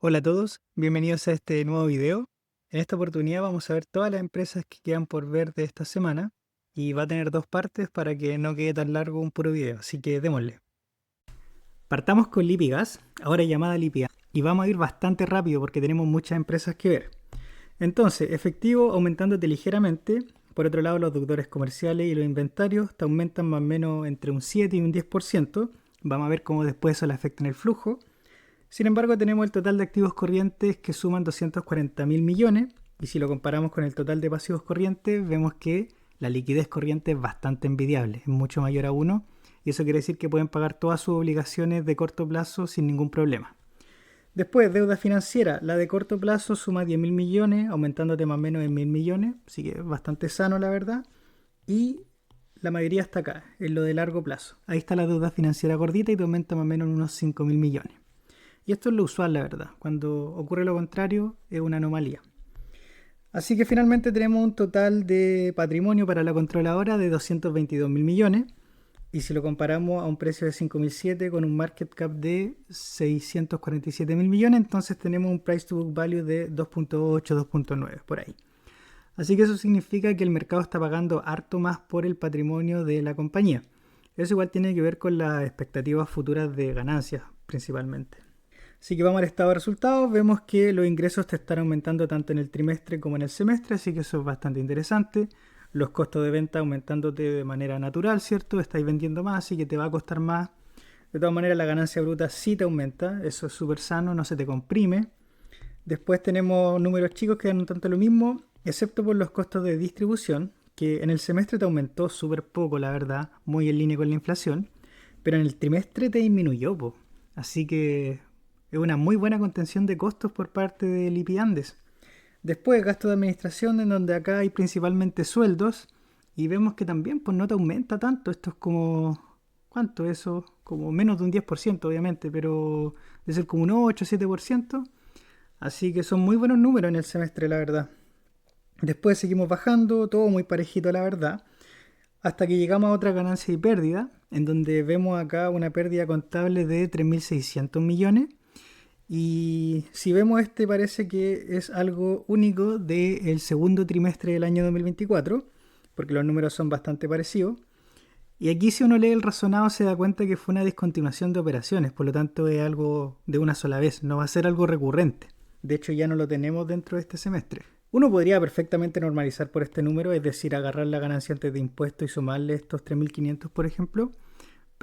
Hola a todos, bienvenidos a este nuevo video. En esta oportunidad vamos a ver todas las empresas que quedan por ver de esta semana y va a tener dos partes para que no quede tan largo un puro video, así que démosle. Partamos con Lipigas, ahora llamada Lipigas, y vamos a ir bastante rápido porque tenemos muchas empresas que ver. Entonces, efectivo aumentándote ligeramente. Por otro lado, los deudores comerciales y los inventarios te aumentan más o menos entre un 7 y un 10%. Vamos a ver cómo después eso le afecta en el flujo. Sin embargo, tenemos el total de activos corrientes que suman 240 mil millones y si lo comparamos con el total de pasivos corrientes, vemos que la liquidez corriente es bastante envidiable, es mucho mayor a 1 y eso quiere decir que pueden pagar todas sus obligaciones de corto plazo sin ningún problema. Después, deuda financiera, la de corto plazo suma 10 mil millones, aumentándote más o menos en mil millones, así que es bastante sano la verdad. Y la mayoría está acá, en lo de largo plazo. Ahí está la deuda financiera gordita y te aumenta más o menos en unos 5 mil millones. Y esto es lo usual, la verdad. Cuando ocurre lo contrario, es una anomalía. Así que finalmente tenemos un total de patrimonio para la controladora de 222 mil millones. Y si lo comparamos a un precio de 5.007 con un market cap de 647 mil millones, entonces tenemos un price to book value de 2.8, 2.9, por ahí. Así que eso significa que el mercado está pagando harto más por el patrimonio de la compañía. Eso igual tiene que ver con las expectativas futuras de ganancias, principalmente. Así que vamos al estado de resultados, vemos que los ingresos te están aumentando tanto en el trimestre como en el semestre, así que eso es bastante interesante. Los costos de venta aumentándote de manera natural, ¿cierto? Estáis vendiendo más, así que te va a costar más. De todas maneras, la ganancia bruta sí te aumenta, eso es súper sano, no se te comprime. Después tenemos números chicos que dan un tanto lo mismo, excepto por los costos de distribución, que en el semestre te aumentó súper poco, la verdad, muy en línea con la inflación, pero en el trimestre te disminuyó, po. Así que es una muy buena contención de costos por parte de Lipi Andes. Después, gasto de administración, en donde acá hay principalmente sueldos, y vemos que también pues, no te aumenta tanto. Esto es como, ¿cuánto eso? Como menos de un 10%, obviamente, pero debe ser como un 8 o 7%. Así que son muy buenos números en el semestre, la verdad. Después seguimos bajando, todo muy parejito, la verdad, hasta que llegamos a otra ganancia y pérdida, en donde vemos acá una pérdida contable de 3.600 millones. Y si vemos este parece que es algo único del segundo trimestre del año 2024, porque los números son bastante parecidos. Y aquí si uno lee el razonado se da cuenta que fue una discontinuación de operaciones, por lo tanto es algo de una sola vez, no va a ser algo recurrente. De hecho ya no lo tenemos dentro de este semestre. Uno podría perfectamente normalizar por este número, es decir, agarrar la ganancia antes de impuestos y sumarle estos 3.500 por ejemplo,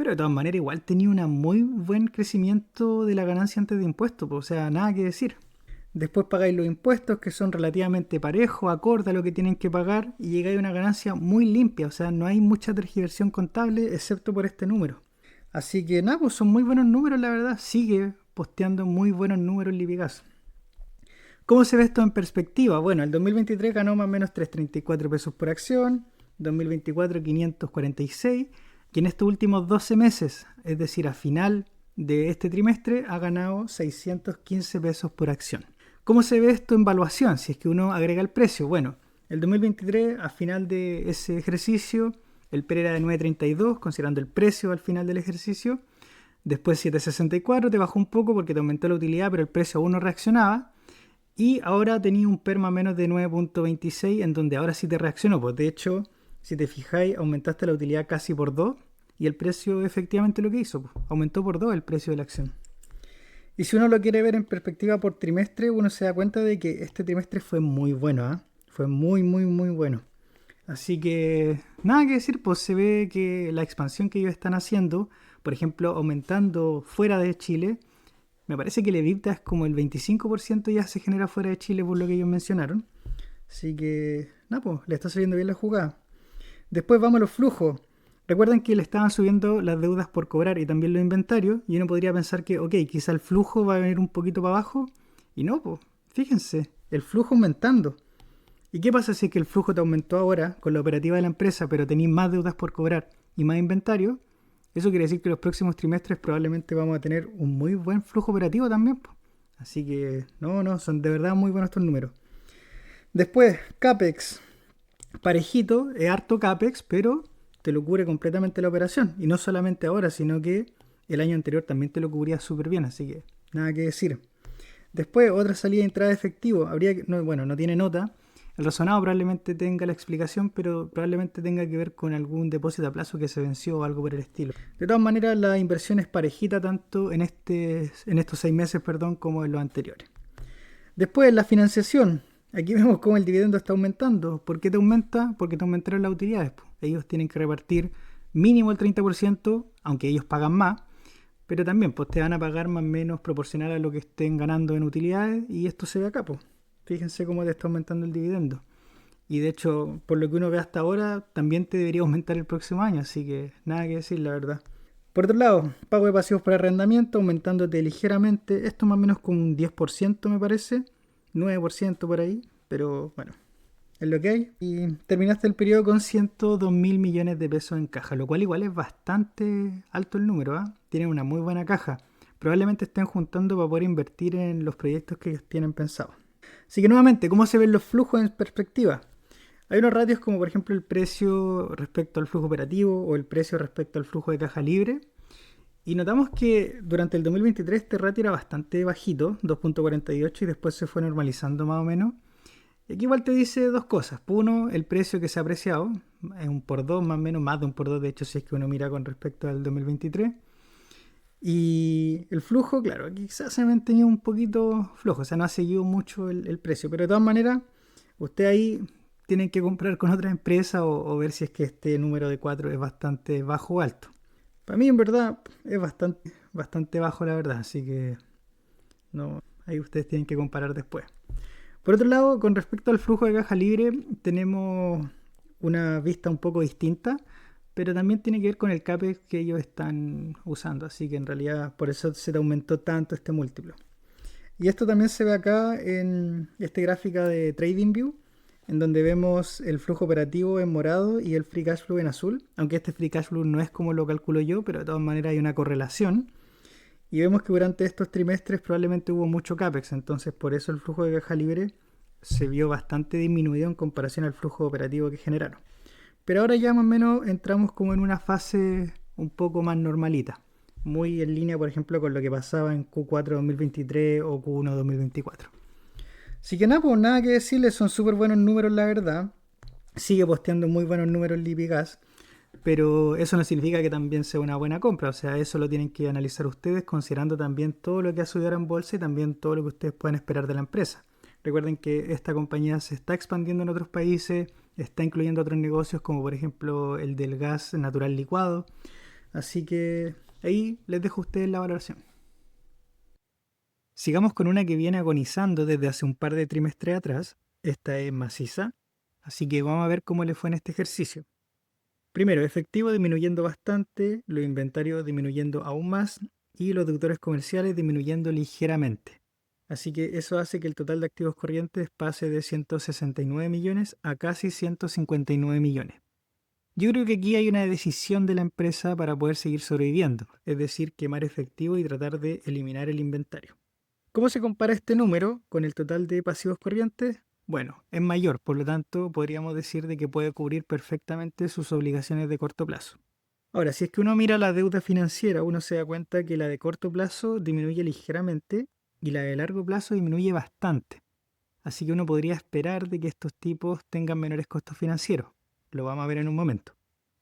pero de todas maneras igual tenía un muy buen crecimiento de la ganancia antes de impuestos, o sea, nada que decir. Después pagáis los impuestos que son relativamente parejos, acorde a lo que tienen que pagar y llegáis a una ganancia muy limpia, o sea, no hay mucha tergiversión contable excepto por este número. Así que nada, pues son muy buenos números, la verdad. Sigue posteando muy buenos números Lipigas. ¿Cómo se ve esto en perspectiva? Bueno, el 2023 ganó más o menos 334 pesos por acción, 2024 546 y en estos últimos 12 meses, es decir, a final de este trimestre, ha ganado 615 pesos por acción. ¿Cómo se ve esto en valuación? Si es que uno agrega el precio. Bueno, el 2023, a final de ese ejercicio, el PER era de 9.32, considerando el precio al final del ejercicio. Después 7.64, te bajó un poco porque te aumentó la utilidad, pero el precio aún no reaccionaba. Y ahora tenía un PER más o menos de 9.26, en donde ahora sí te reaccionó. Pues de hecho, si te fijáis, aumentaste la utilidad casi por 2 y el precio efectivamente lo que hizo, pues, aumentó por 2 el precio de la acción. Y si uno lo quiere ver en perspectiva por trimestre, uno se da cuenta de que este trimestre fue muy bueno, ¿eh? Fue muy, muy, muy bueno. Así que nada que decir, pues se ve que la expansión que ellos están haciendo, por ejemplo, aumentando fuera de Chile, me parece que el EBITDA es como el 25% ya se genera fuera de Chile por lo que ellos mencionaron. Así que, nada, pues le está saliendo bien la jugada. Después vamos a los flujos. Recuerden que le estaban subiendo las deudas por cobrar y también los inventarios. Y uno podría pensar que, ok, quizá el flujo va a venir un poquito para abajo. Y no, pues, fíjense, el flujo aumentando. ¿Y qué pasa si es que el flujo te aumentó ahora con la operativa de la empresa, pero tenéis más deudas por cobrar y más inventario? Eso quiere decir que los próximos trimestres probablemente vamos a tener un muy buen flujo operativo también, po. Así que, no, son de verdad muy buenos estos números. Después, CAPEX. Parejito, es harto CAPEX, pero te lo cubre completamente la operación. Y no solamente ahora, sino que el año anterior también te lo cubría súper bien, así que nada que decir. Después, otra salida de entrada de efectivo. Bueno, no tiene nota. El razonado probablemente tenga la explicación, pero probablemente tenga que ver con algún depósito a plazo que se venció o algo por el estilo. De todas maneras, la inversión es parejita tanto en estos 6 meses, perdón, como en los anteriores. Después, la financiación. Aquí vemos cómo el dividendo está aumentando. ¿Por qué te aumenta? Porque te aumentaron las utilidades. Ellos tienen que repartir mínimo el 30%, aunque ellos pagan más. Pero también, pues te van a pagar más o menos proporcional a lo que estén ganando en utilidades y esto se ve acá, pues. Fíjense cómo te está aumentando el dividendo. Y de hecho, por lo que uno ve hasta ahora, también te debería aumentar el próximo año, así que nada que decir, la verdad. Por otro lado, pago de pasivos por arrendamiento aumentándote ligeramente. Esto más o menos como un 10% me parece. 9% por ahí, pero bueno, es lo que hay. Y terminaste el periodo con 102 mil millones de pesos en caja, lo cual igual es bastante alto el número, ¿ah? Tienen una muy buena caja. Probablemente estén juntando para poder invertir en los proyectos que ellos tienen pensados. Así que nuevamente, ¿cómo se ven los flujos en perspectiva? Hay unos ratios como por ejemplo el precio respecto al flujo operativo o el precio respecto al flujo de caja libre. Y notamos que durante el 2023 este ratio era bastante bajito, 2.48, y después se fue normalizando más o menos. Y aquí igual te dice dos cosas. Uno, el precio que se ha apreciado, es un por dos, más o menos, más de un por dos, de hecho, si es que uno mira con respecto al 2023. Y el flujo, claro, aquí quizás se ha mantenido un poquito flojo, o sea, no ha seguido mucho el precio, pero de todas maneras, usted ahí tiene que comprar con otra empresa o ver si es que este número de 4 es bastante bajo o alto. Para mí, en verdad, es bastante bajo, la verdad, así que no, ahí ustedes tienen que comparar después. Por otro lado, con respecto al flujo de caja libre, tenemos una vista un poco distinta, pero también tiene que ver con el CAPEX que ellos están usando, así que en realidad por eso se te aumentó tanto este múltiplo. Y esto también se ve acá en esta gráfica de TradingView, en donde vemos el flujo operativo en morado y el free cash flow en azul, aunque este free cash flow no es como lo calculo yo, pero de todas maneras hay una correlación. Y vemos que durante estos trimestres probablemente hubo mucho CAPEX, entonces por eso el flujo de caja libre se vio bastante disminuido en comparación al flujo operativo que generaron. Pero ahora ya más o menos entramos como en una fase un poco más normalita, muy en línea por ejemplo con lo que pasaba en Q4 2023 o Q1 2024. Así que nada, pues nada que decirles, son súper buenos números la verdad. Sigue posteando muy buenos números Lipigas, pero eso no significa que también sea una buena compra, o sea, eso lo tienen que analizar ustedes considerando también todo lo que ha subido en bolsa y también todo lo que ustedes pueden esperar de la empresa. Recuerden que esta compañía se está expandiendo en otros países, está incluyendo otros negocios como por ejemplo el del gas natural licuado, así que ahí les dejo a ustedes la valoración. Sigamos con una que viene agonizando desde hace un par de trimestres atrás, esta es maciza, así que vamos a ver cómo le fue en este ejercicio. Primero, efectivo disminuyendo bastante, los inventarios disminuyendo aún más y los deudores comerciales disminuyendo ligeramente. Así que eso hace que el total de activos corrientes pase de 169 millones a casi 159 millones. Yo creo que aquí hay una decisión de la empresa para poder seguir sobreviviendo, es decir, quemar efectivo y tratar de eliminar el inventario. ¿Cómo se compara este número con el total de pasivos corrientes? Bueno, es mayor, por lo tanto podríamos decir de que puede cubrir perfectamente sus obligaciones de corto plazo. Ahora, si es que uno mira la deuda financiera, uno se da cuenta que la de corto plazo disminuye ligeramente y la de largo plazo disminuye bastante. Así que uno podría esperar de que estos tipos tengan menores costos financieros. Lo vamos a ver en un momento.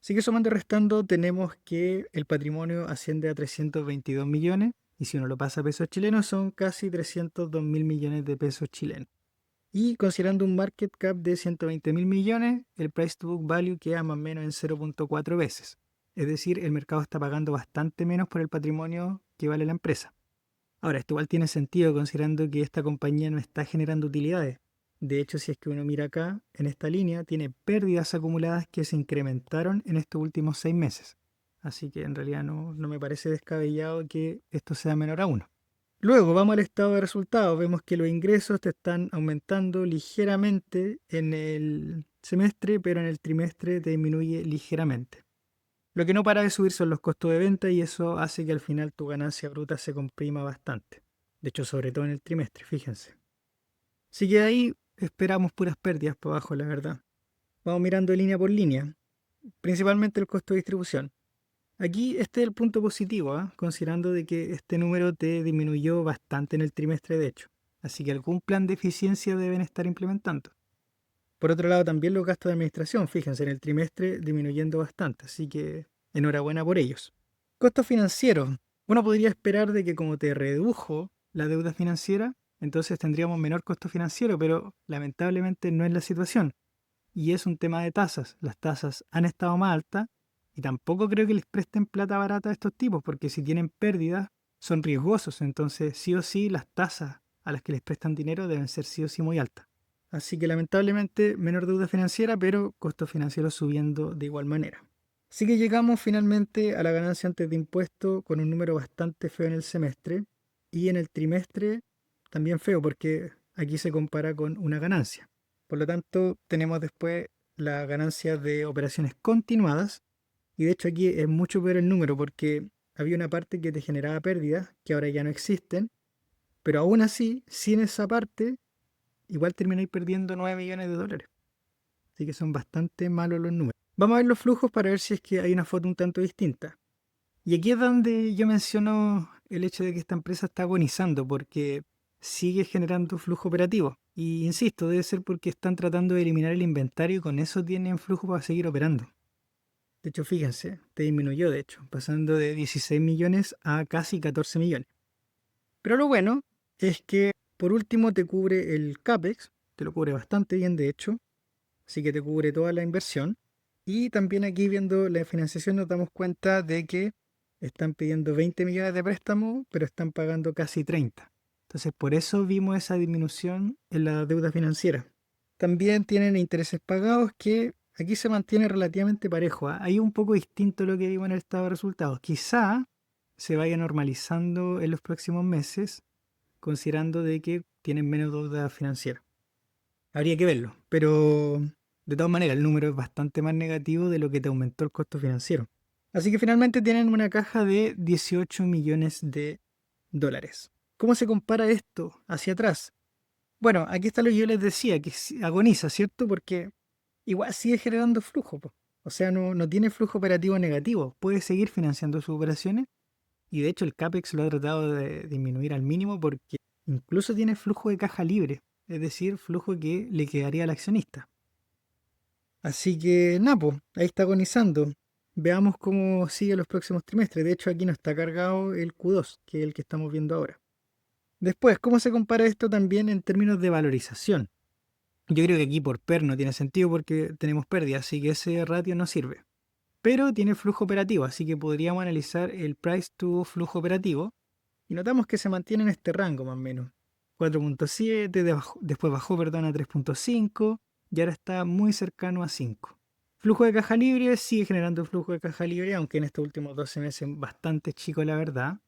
Así que sumando y restando tenemos que el patrimonio asciende a 322 millones y si uno lo pasa a pesos chilenos son casi 302 mil millones de pesos chilenos. Y considerando un market cap de 120 mil millones, el price to book value queda más o menos en 0.4 veces. Es decir, el mercado está pagando bastante menos por el patrimonio que vale la empresa. Ahora, esto igual tiene sentido considerando que esta compañía no está generando utilidades. De hecho, si es que uno mira acá, en esta línea, tiene pérdidas acumuladas que se incrementaron en estos últimos 6 meses. Así que en realidad no me parece descabellado que esto sea menor a 1. Luego vamos al estado de resultados. Vemos que los ingresos te están aumentando ligeramente en el semestre, pero en el trimestre te disminuye ligeramente. Lo que no para de subir son los costos de venta y eso hace que al final tu ganancia bruta se comprima bastante. De hecho, sobre todo en el trimestre, fíjense. Así que ahí esperamos puras pérdidas por abajo, la verdad. Vamos mirando línea por línea, principalmente el costo de distribución. Aquí este es el punto positivo, considerando de que este número te disminuyó bastante en el trimestre de hecho. Así que algún plan de eficiencia deben estar implementando. Por otro lado, también los gastos de administración, fíjense, en el trimestre disminuyendo bastante, así que enhorabuena por ellos. Costos financieros. Uno podría esperar de que como te redujo la deuda financiera, entonces tendríamos menor costo financiero, pero lamentablemente no es la situación. Y es un tema de tasas. Las tasas han estado más altas y tampoco creo que les presten plata barata a estos tipos, porque si tienen pérdidas son riesgosos, entonces sí o sí las tasas a las que les prestan dinero deben ser sí o sí muy altas. Así que lamentablemente menor deuda financiera, pero costos financieros subiendo de igual manera. Así que llegamos finalmente a la ganancia antes de impuesto con un número bastante feo en el semestre y en el trimestre también feo porque aquí se compara con una ganancia. Por lo tanto, tenemos después la ganancia de operaciones continuadas y de hecho aquí es mucho peor el número porque había una parte que te generaba pérdidas que ahora ya no existen, pero aún así, sin esa parte, igual termináis perdiendo 9 millones de dólares. Así que son bastante malos los números. Vamos a ver los flujos para ver si es que hay una foto un tanto distinta. Y aquí es donde yo menciono el hecho de que esta empresa está agonizando porque sigue generando flujo operativo. Y insisto, debe ser porque están tratando de eliminar el inventario y con eso tienen flujo para seguir operando. De hecho, fíjense, te disminuyó de hecho, pasando de 16 millones a casi 14 millones. Pero lo bueno es que por último te cubre el CAPEX, te lo cubre bastante bien de hecho, así que te cubre toda la inversión. Y también aquí viendo la financiación nos damos cuenta de que están pidiendo 20 millones de préstamo, pero están pagando casi 30. Entonces por eso vimos esa disminución en la deuda financiera. También tienen intereses pagados que aquí se mantiene relativamente parejo. Ahí un poco distinto a lo que vimos en el estado de resultados. Quizá se vaya normalizando en los próximos meses, considerando de que tienen menos deuda financiera. Habría que verlo, pero de todas maneras el número es bastante más negativo de lo que te aumentó el costo financiero. Así que finalmente tienen una caja de 18 millones de dólares. ¿Cómo se compara esto hacia atrás? Bueno, aquí está lo que yo les decía, que agoniza, ¿cierto? Porque igual sigue generando flujo, po. O sea, no tiene flujo operativo negativo. Puede seguir financiando sus operaciones. Y de hecho el CAPEX lo ha tratado de disminuir al mínimo porque incluso tiene flujo de caja libre. Es decir, flujo que le quedaría al accionista. Así que, Napo, ahí está agonizando. Veamos cómo sigue los próximos trimestres. De hecho, aquí no está cargado el Q2, que es el que estamos viendo ahora. Después, ¿cómo se compara esto también en términos de valorización? Yo creo que aquí por PER no tiene sentido porque tenemos pérdida, así que ese ratio no sirve. Pero tiene flujo operativo, así que podríamos analizar el price to flujo operativo y notamos que se mantiene en este rango más o menos. 4.7, después bajó, perdón, a 3.5 y ahora está muy cercano a 5. Flujo de caja libre sigue generando flujo de caja libre, aunque en estos últimos 12 meses bastante chico la verdad,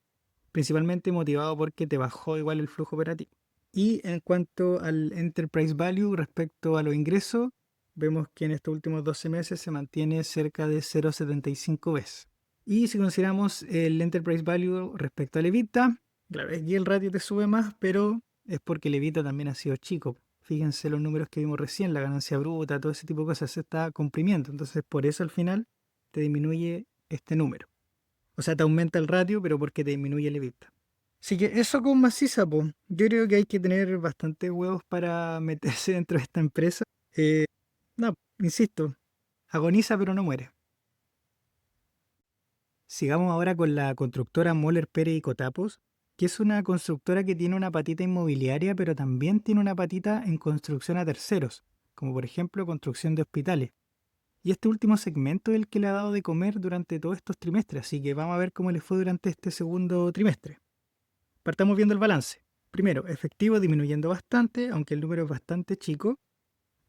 principalmente motivado porque te bajó igual el flujo operativo. Y en cuanto al Enterprise Value respecto a los ingresos, vemos que en estos últimos 12 meses se mantiene cerca de 0.75 veces. Y si consideramos el Enterprise Value respecto al EBITDA, claro, aquí el ratio te sube más, pero es porque el EBITDA también ha sido chico. Fíjense los números que vimos recién, la ganancia bruta, todo ese tipo de cosas se está comprimiendo. Entonces, por eso al final te disminuye este número. O sea, te aumenta el ratio, pero porque te disminuye el EBITDA. Así que eso con Maciza, po. Yo creo que hay que tener bastantes huevos para meterse dentro de esta empresa. Eh, no, insisto, agoniza pero no muere. Sigamos ahora con la constructora Moller Pérez y Cotapos, que es una constructora que tiene una patita inmobiliaria, pero también tiene una patita en construcción a terceros, como por ejemplo construcción de hospitales. Y este último segmento es el que le ha dado de comer durante todos estos trimestres, así que vamos a ver cómo le fue durante este segundo trimestre. Partamos viendo el balance. Primero, efectivo disminuyendo bastante, aunque el número es bastante chico.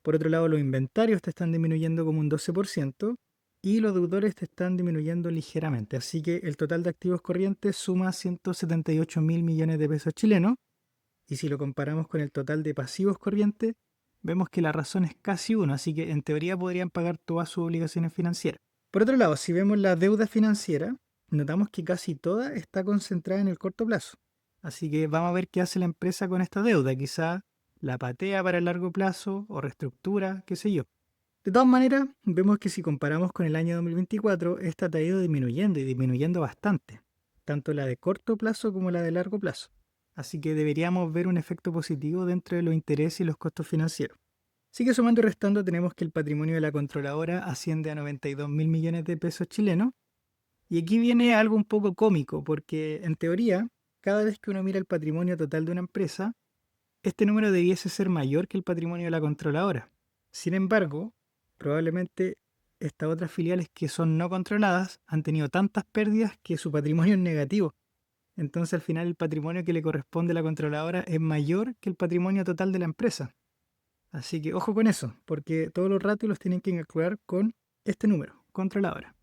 Por otro lado, los inventarios te están disminuyendo como un 12% y los deudores te están disminuyendo ligeramente. Así que el total de activos corrientes suma 178 mil millones de pesos chilenos. Y si lo comparamos con el total de pasivos corrientes, vemos que la razón es casi uno, así que en teoría podrían pagar todas sus obligaciones financieras. Por otro lado, si vemos la deuda financiera, notamos que casi toda está concentrada en el corto plazo. Así que vamos a ver qué hace la empresa con esta deuda. Quizá la patea para el largo plazo o reestructura, qué sé yo. De todas maneras, vemos que si comparamos con el año 2024, esta ha ido disminuyendo y disminuyendo bastante, tanto la de corto plazo como la de largo plazo. Así que deberíamos ver un efecto positivo dentro de los intereses y los costos financieros. Así que sumando y restando tenemos que el patrimonio de la controladora asciende a 92.000 millones de pesos chilenos. Y aquí viene algo un poco cómico, porque en teoría, cada vez que uno mira el patrimonio total de una empresa, este número debiese ser mayor que el patrimonio de la controladora. Sin embargo, probablemente estas otras filiales que son no controladas han tenido tantas pérdidas que su patrimonio es negativo. Entonces al final el patrimonio que le corresponde a la controladora es mayor que el patrimonio total de la empresa. Así que ojo con eso, porque todos los ratios los tienen que calcular con este número, controladora.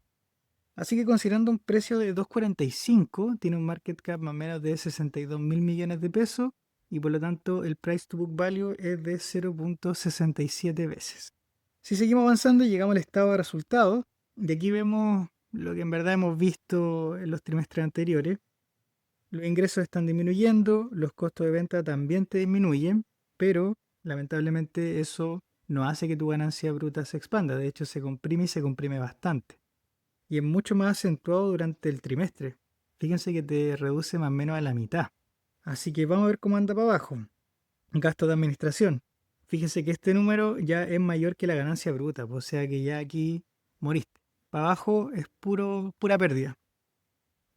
Así que considerando un precio de 2,45, tiene un market cap más o menos de 62.000 millones de pesos y por lo tanto el price to book value es de 0,67 veces. Si seguimos avanzando llegamos al estado de resultados y aquí vemos lo que en verdad hemos visto en los trimestres anteriores. Los ingresos están disminuyendo, los costos de venta también te disminuyen, pero lamentablemente eso no hace que tu ganancia bruta se expanda, de hecho se comprime y se comprime bastante. Y es mucho más acentuado durante el trimestre. Fíjense que te reduce más o menos a la mitad. Así que vamos a ver cómo anda para abajo. Gasto de administración. Fíjense que este número ya es mayor que la ganancia bruta, o sea que ya aquí moriste. Para abajo es pura pérdida.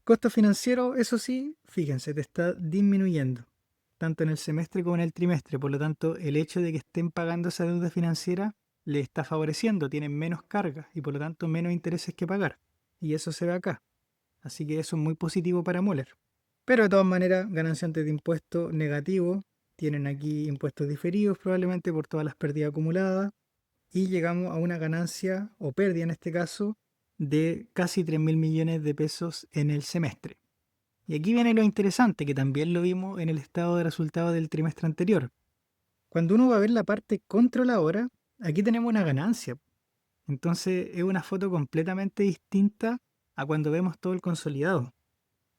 Costo financiero, eso sí, fíjense, te está disminuyendo, tanto en el semestre como en el trimestre. Por lo tanto, el hecho de que estén pagando esa deuda financiera le está favoreciendo, tienen menos cargas y por lo tanto menos intereses que pagar. Y eso se ve acá. Así que eso es muy positivo para Moller. Pero de todas maneras, ganancia antes de impuesto negativo. Tienen aquí impuestos diferidos probablemente por todas las pérdidas acumuladas. Y llegamos a una ganancia o pérdida en este caso de casi 3.000 millones de pesos en el semestre. Y aquí viene lo interesante, que también lo vimos en el estado de resultados del trimestre anterior. Cuando uno va a ver la parte controladora, aquí tenemos una ganancia. Entonces es una foto completamente distinta a cuando vemos todo el consolidado.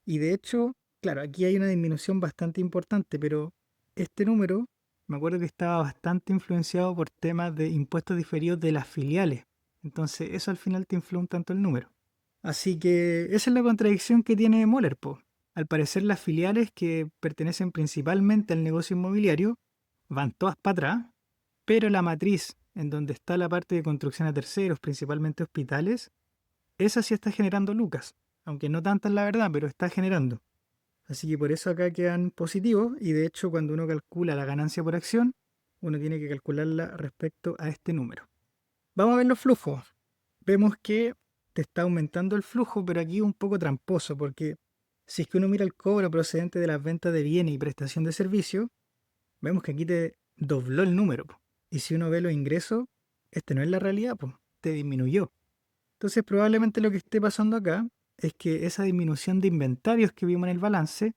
Y de hecho, claro, aquí hay una disminución bastante importante, pero este número me acuerdo que estaba bastante influenciado por temas de impuestos diferidos de las filiales. Entonces eso al final te influye un tanto el número. Así que esa es la contradicción que tiene Moller, po. Al parecer las filiales que pertenecen principalmente al negocio inmobiliario van todas para atrás, pero la matriz, en donde está la parte de construcción a terceros, principalmente hospitales, esa sí está generando lucas, aunque no tantas la verdad, pero está generando. Así que por eso acá quedan positivos y de hecho cuando uno calcula la ganancia por acción, uno tiene que calcularla respecto a este número. Vamos a ver los flujos. Vemos que te está aumentando el flujo, pero aquí un poco tramposo, porque si es que uno mira el cobro procedente de las ventas de bienes y prestación de servicios, vemos que aquí te dobló el número, po. Y si uno ve los ingresos, este no es la realidad, pues, te disminuyó. Entonces probablemente lo que esté pasando acá es que esa disminución de inventarios que vimos en el balance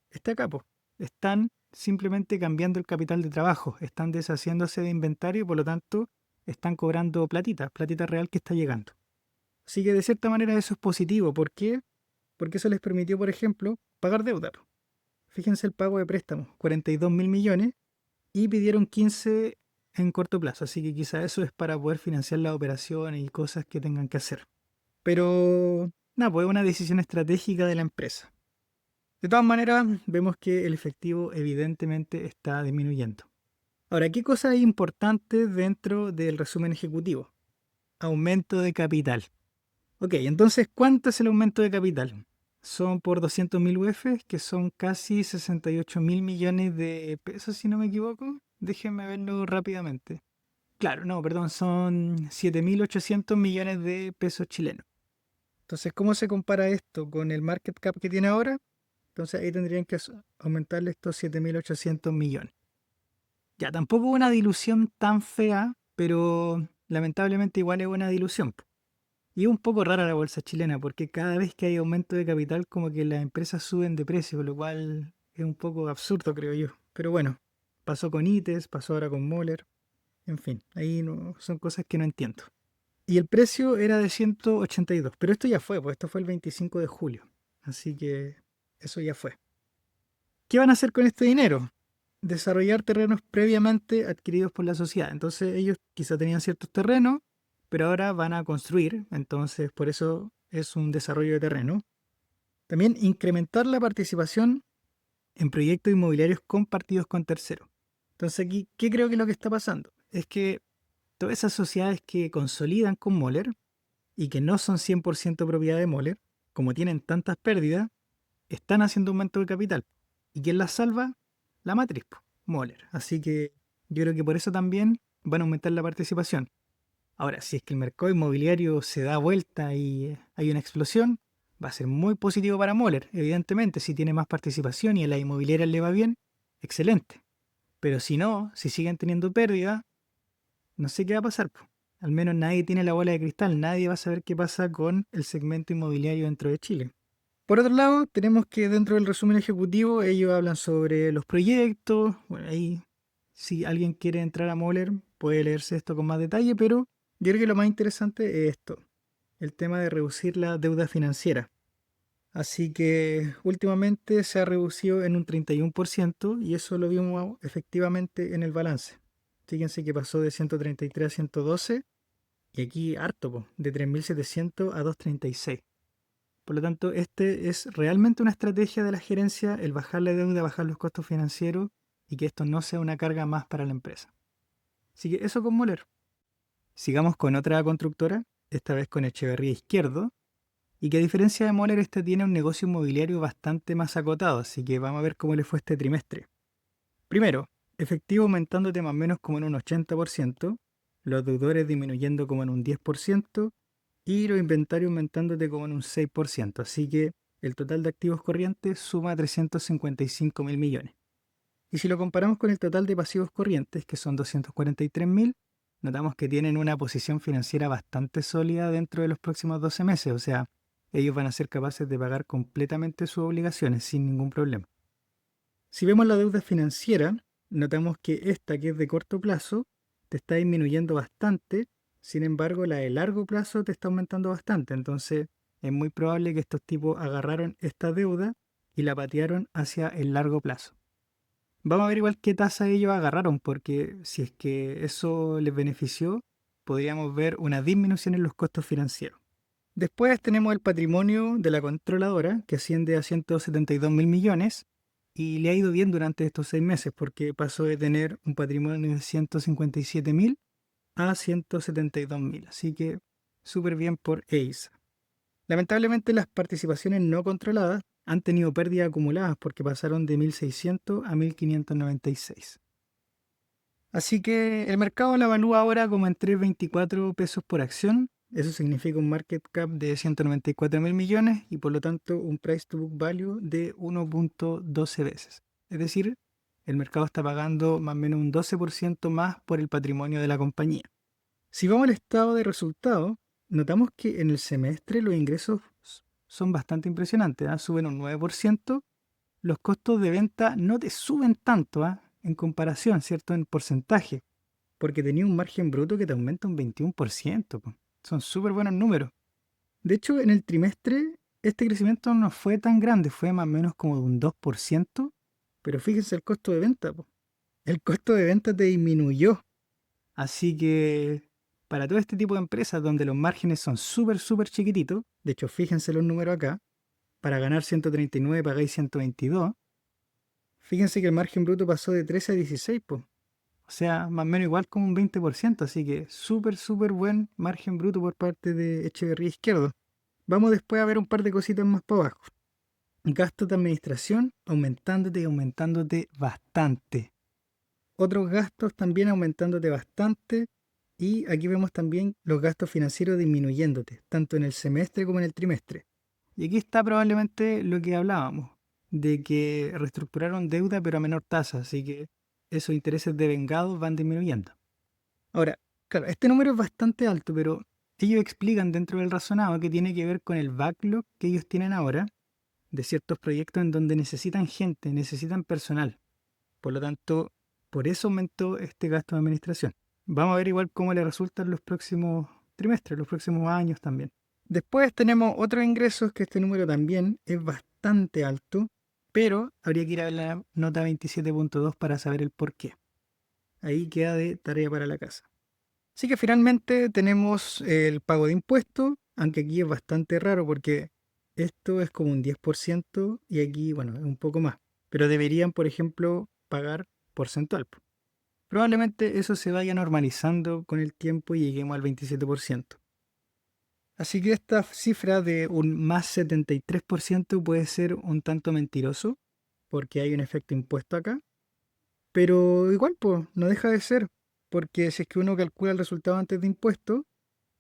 está acá, po. Están simplemente cambiando el capital de trabajo, están deshaciéndose de inventario y por lo tanto están cobrando platita, platita real que está llegando. Así que de cierta manera eso es positivo. ¿Por qué? Porque eso les permitió, por ejemplo, pagar deuda, po. Fíjense el pago de préstamos, 42.000 millones y pidieron 15 en corto plazo. Así que quizá eso es para poder financiar las operaciones y cosas que tengan que hacer. Pero nada, pues es una decisión estratégica de la empresa. De todas maneras, vemos que el efectivo evidentemente está disminuyendo. Ahora, ¿qué cosa es importante dentro del resumen ejecutivo? Aumento de capital. Ok, entonces, ¿cuánto es el aumento de capital? Son por 200.000 UF, que son casi 68.000 millones de pesos, si no me equivoco. Déjenme verlo rápidamente. Claro, no, perdón, son 7.800 millones de pesos chilenos. Entonces, ¿cómo se compara esto con el market cap que tiene ahora? Entonces ahí tendrían que aumentarle estos 7.800 millones. Ya, tampoco una dilución tan fea, pero lamentablemente igual es una dilución, po. Y es un poco rara la bolsa chilena, porque cada vez que hay aumento de capital, como que las empresas suben de precio, lo cual es un poco absurdo, creo yo. Pero bueno, pasó con ITES, pasó ahora con Moller, en fin, ahí no, son cosas que no entiendo. Y el precio era de 182, pero esto ya fue, pues esto fue el 25 de julio. Así que eso ya fue. ¿Qué van a hacer con este dinero? Desarrollar terrenos previamente adquiridos por la sociedad. Entonces ellos quizá tenían ciertos terrenos, pero ahora van a construir, entonces por eso es un desarrollo de terreno. También incrementar la participación en proyectos inmobiliarios compartidos con terceros. Entonces aquí, ¿qué creo que es lo que está pasando? Es que todas esas sociedades que consolidan con Moller y que no son 100% propiedad de Moller, como tienen tantas pérdidas, están haciendo aumento de capital. ¿Y quién las salva? La matriz, po, Moller. Así que yo creo que por eso también van a aumentar la participación. Ahora, si es que el mercado inmobiliario se da vuelta y hay una explosión, va a ser muy positivo para Moller. Evidentemente, si tiene más participación y a la inmobiliaria le va bien, excelente. Pero si no, si siguen teniendo pérdida, no sé qué va a pasar, po. Al menos nadie tiene la bola de cristal, nadie va a saber qué pasa con el segmento inmobiliario dentro de Chile. Por otro lado, tenemos que dentro del resumen ejecutivo ellos hablan sobre los proyectos. Bueno, ahí si alguien quiere entrar a Moller puede leerse esto con más detalle, pero yo creo que lo más interesante es esto, el tema de reducir la deuda financiera. Así que últimamente se ha reducido en un 31% y eso lo vimos efectivamente en el balance. Fíjense que pasó de 133 a 112 y aquí harto, po, de 3.700 a 236. Por lo tanto, este es realmente una estrategia de la gerencia, el bajar la deuda, bajar los costos financieros y que esto no sea una carga más para la empresa. Así que eso con Moller. Sigamos con otra constructora, esta vez con Echeverría Izquierdo, y que a diferencia de Moller, este tiene un negocio inmobiliario bastante más acotado, así que vamos a ver cómo le fue este trimestre. Primero, efectivo aumentándote más o menos como en un 80%, los deudores disminuyendo como en un 10%, y los inventarios aumentándote como en un 6%. Así que el total de activos corrientes suma 355 mil millones. Y si lo comparamos con el total de pasivos corrientes, que son 243 mil, notamos que tienen una posición financiera bastante sólida dentro de los próximos 12 meses. O sea, ellos van a ser capaces de pagar completamente sus obligaciones sin ningún problema. Si vemos la deuda financiera, notamos que esta, que es de corto plazo, te está disminuyendo bastante. Sin embargo, la de largo plazo te está aumentando bastante. Entonces, es muy probable que estos tipos agarraron esta deuda y la patearon hacia el largo plazo. Vamos a ver igual qué tasa ellos agarraron, porque si es que eso les benefició, podríamos ver una disminución en los costos financieros. Después tenemos el patrimonio de la controladora, que asciende a 172 mil millones, y le ha ido bien durante estos 6 meses, porque pasó de tener un patrimonio de 157 mil a 172 mil. Así que súper bien por EISA. Lamentablemente las participaciones no controladas han tenido pérdidas acumuladas porque pasaron de 1.600 a 1.596. Así que el mercado la evalúa ahora como en 3.24 pesos por acción. Eso significa un market cap de 194 mil millones y por lo tanto un price to book value de 1.12 veces. Es decir, el mercado está pagando más o menos un 12% más por el patrimonio de la compañía. Si vamos al estado de resultados, notamos que en el semestre los ingresos son bastante impresionantes, ¿ah? Suben un 9%, los costos de venta no te suben tanto, ¿ah? En comparación, ¿cierto? En porcentaje, porque tenía un margen bruto que te aumenta un 21%, po. Son súper buenos números. De hecho, en el trimestre, este crecimiento no fue tan grande, fue más o menos como de un 2%, pero fíjense el costo de venta, po. El costo de venta te disminuyó. Así que para todo este tipo de empresas donde los márgenes son súper, súper chiquititos, de hecho fíjense los números acá, para ganar 139 pagáis 122, fíjense que el margen bruto pasó de 13 a 16, pues. O sea, más o menos igual como un 20%, así que súper, súper buen margen bruto por parte de Echeverría Izquierdo. Vamos después a ver un par de cositas más para abajo. Gastos de administración aumentándote y aumentándote bastante. Otros gastos también aumentándote bastante. Y aquí vemos también los gastos financieros disminuyéndote, tanto en el semestre como en el trimestre. Y aquí está probablemente lo que hablábamos, de que reestructuraron deuda pero a menor tasa, así que esos intereses devengados van disminuyendo. Ahora, claro, este número es bastante alto, pero ellos explican dentro del razonado que tiene que ver con el backlog que ellos tienen ahora de ciertos proyectos en donde necesitan gente, necesitan personal. Por lo tanto, por eso aumentó este gasto de administración. Vamos a ver igual cómo le resultan los próximos trimestres, los próximos años también. Después tenemos otros ingresos que este número también es bastante alto, pero habría que ir a ver la nota 27.2 para saber el por qué. Ahí queda de tarea para la casa. Así que finalmente tenemos el pago de impuestos, aunque aquí es bastante raro porque esto es como un 10% y aquí, bueno, es un poco más. pero deberían, por ejemplo, pagar porcentual. Probablemente eso se vaya normalizando con el tiempo y lleguemos al 27%. Así que esta cifra de un más 73% puede ser un tanto mentiroso, porque hay un efecto impuesto acá, pero igual, pues, no deja de ser, porque si es que uno calcula el resultado antes de impuesto,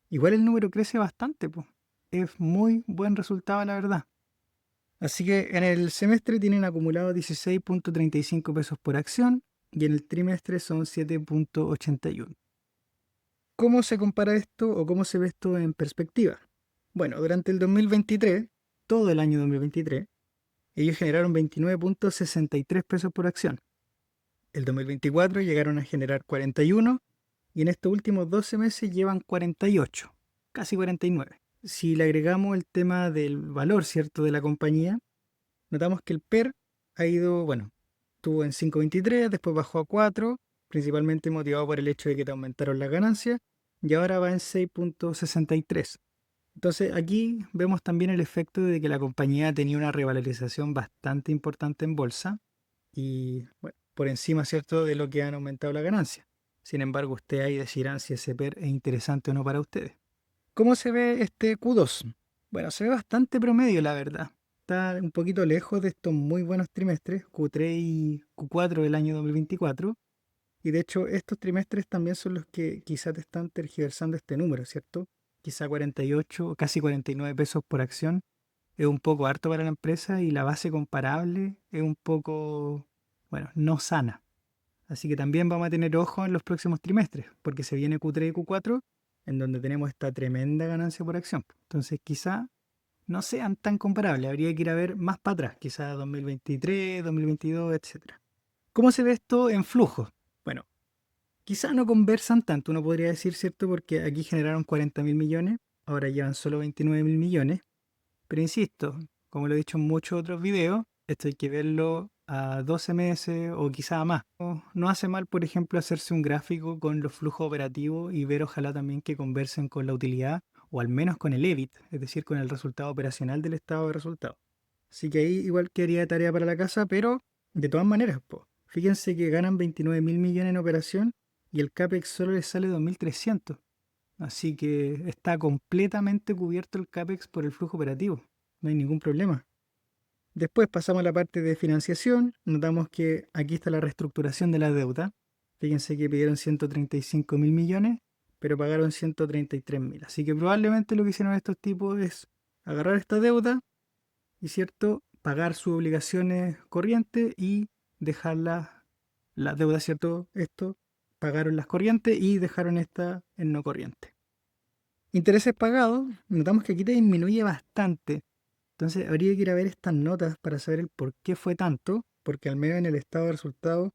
igual el número crece bastante, pues. Es muy buen resultado, la verdad. Así que en el semestre tienen acumulado 16.35 pesos por acción y en el trimestre son 7.81. ¿Cómo se compara esto o cómo se ve esto en perspectiva? Bueno, durante el 2023, todo el año 2023, ellos generaron 29.63 pesos por acción. El 2024 llegaron a generar 41 y en estos últimos 12 meses llevan 48, casi 49. Si le agregamos el tema del valor, ¿cierto?, de la compañía, notamos que el PER ha ido, bueno, estuvo en 5.23, después bajó a 4, principalmente motivado por el hecho de que te aumentaron las ganancias, y ahora va en 6.63. Entonces aquí vemos también el efecto de que la compañía tenía una revalorización bastante importante en bolsa y bueno, por encima, ¿cierto?, de lo que han aumentado las ganancias. Sin embargo, ustedes ahí decidirán si ese PER es interesante o no para ustedes. ¿Cómo se ve este Q2? Bueno, se ve bastante promedio, la verdad. Está un poquito lejos de estos muy buenos trimestres, Q3 y Q4 del año 2024. Y de hecho, estos trimestres también son los que quizá te están tergiversando este número, ¿cierto? Quizá 48 o casi 49 pesos por acción es un poco harto para la empresa y la base comparable es un poco, bueno, no sana. Así que también vamos a tener ojo en los próximos trimestres, porque se viene Q3 y Q4, en donde tenemos esta tremenda ganancia por acción. Entonces quizá no sean tan comparables, habría que ir a ver más para atrás, quizá 2023, 2022, etc. ¿Cómo se ve esto en flujo? Bueno, quizá no conversan tanto, uno podría decir, ¿cierto? Porque aquí generaron 40.000 millones, ahora llevan solo 29.000 millones. Pero insisto, como lo he dicho en muchos otros videos, esto hay que verlo a 12 meses o quizá más. No hace mal, por ejemplo, hacerse un gráfico con los flujos operativos y ver ojalá también que conversen con la utilidad o al menos con el EBIT, es decir, con el resultado operacional del estado de resultados. Así que ahí igual quedaría tarea para la casa, pero de todas maneras, fíjense que ganan 29.000 millones en operación y el CAPEX solo les sale 2.300. Así que está completamente cubierto el CAPEX por el flujo operativo. No hay ningún problema. Después pasamos a la parte de financiación. Notamos que aquí está la reestructuración de la deuda. Fíjense que pidieron 135.000 millones, pero pagaron 133.000. Así que probablemente lo que hicieron estos tipos es agarrar esta deuda y, cierto, pagar sus obligaciones corrientes y dejar las deudas, ¿cierto? Esto, pagaron las corrientes y dejaron esta en no corriente. Intereses pagados, notamos que aquí te disminuye bastante. Entonces habría que ir a ver estas notas para saber el por qué fue tanto, porque al menos en el estado de resultados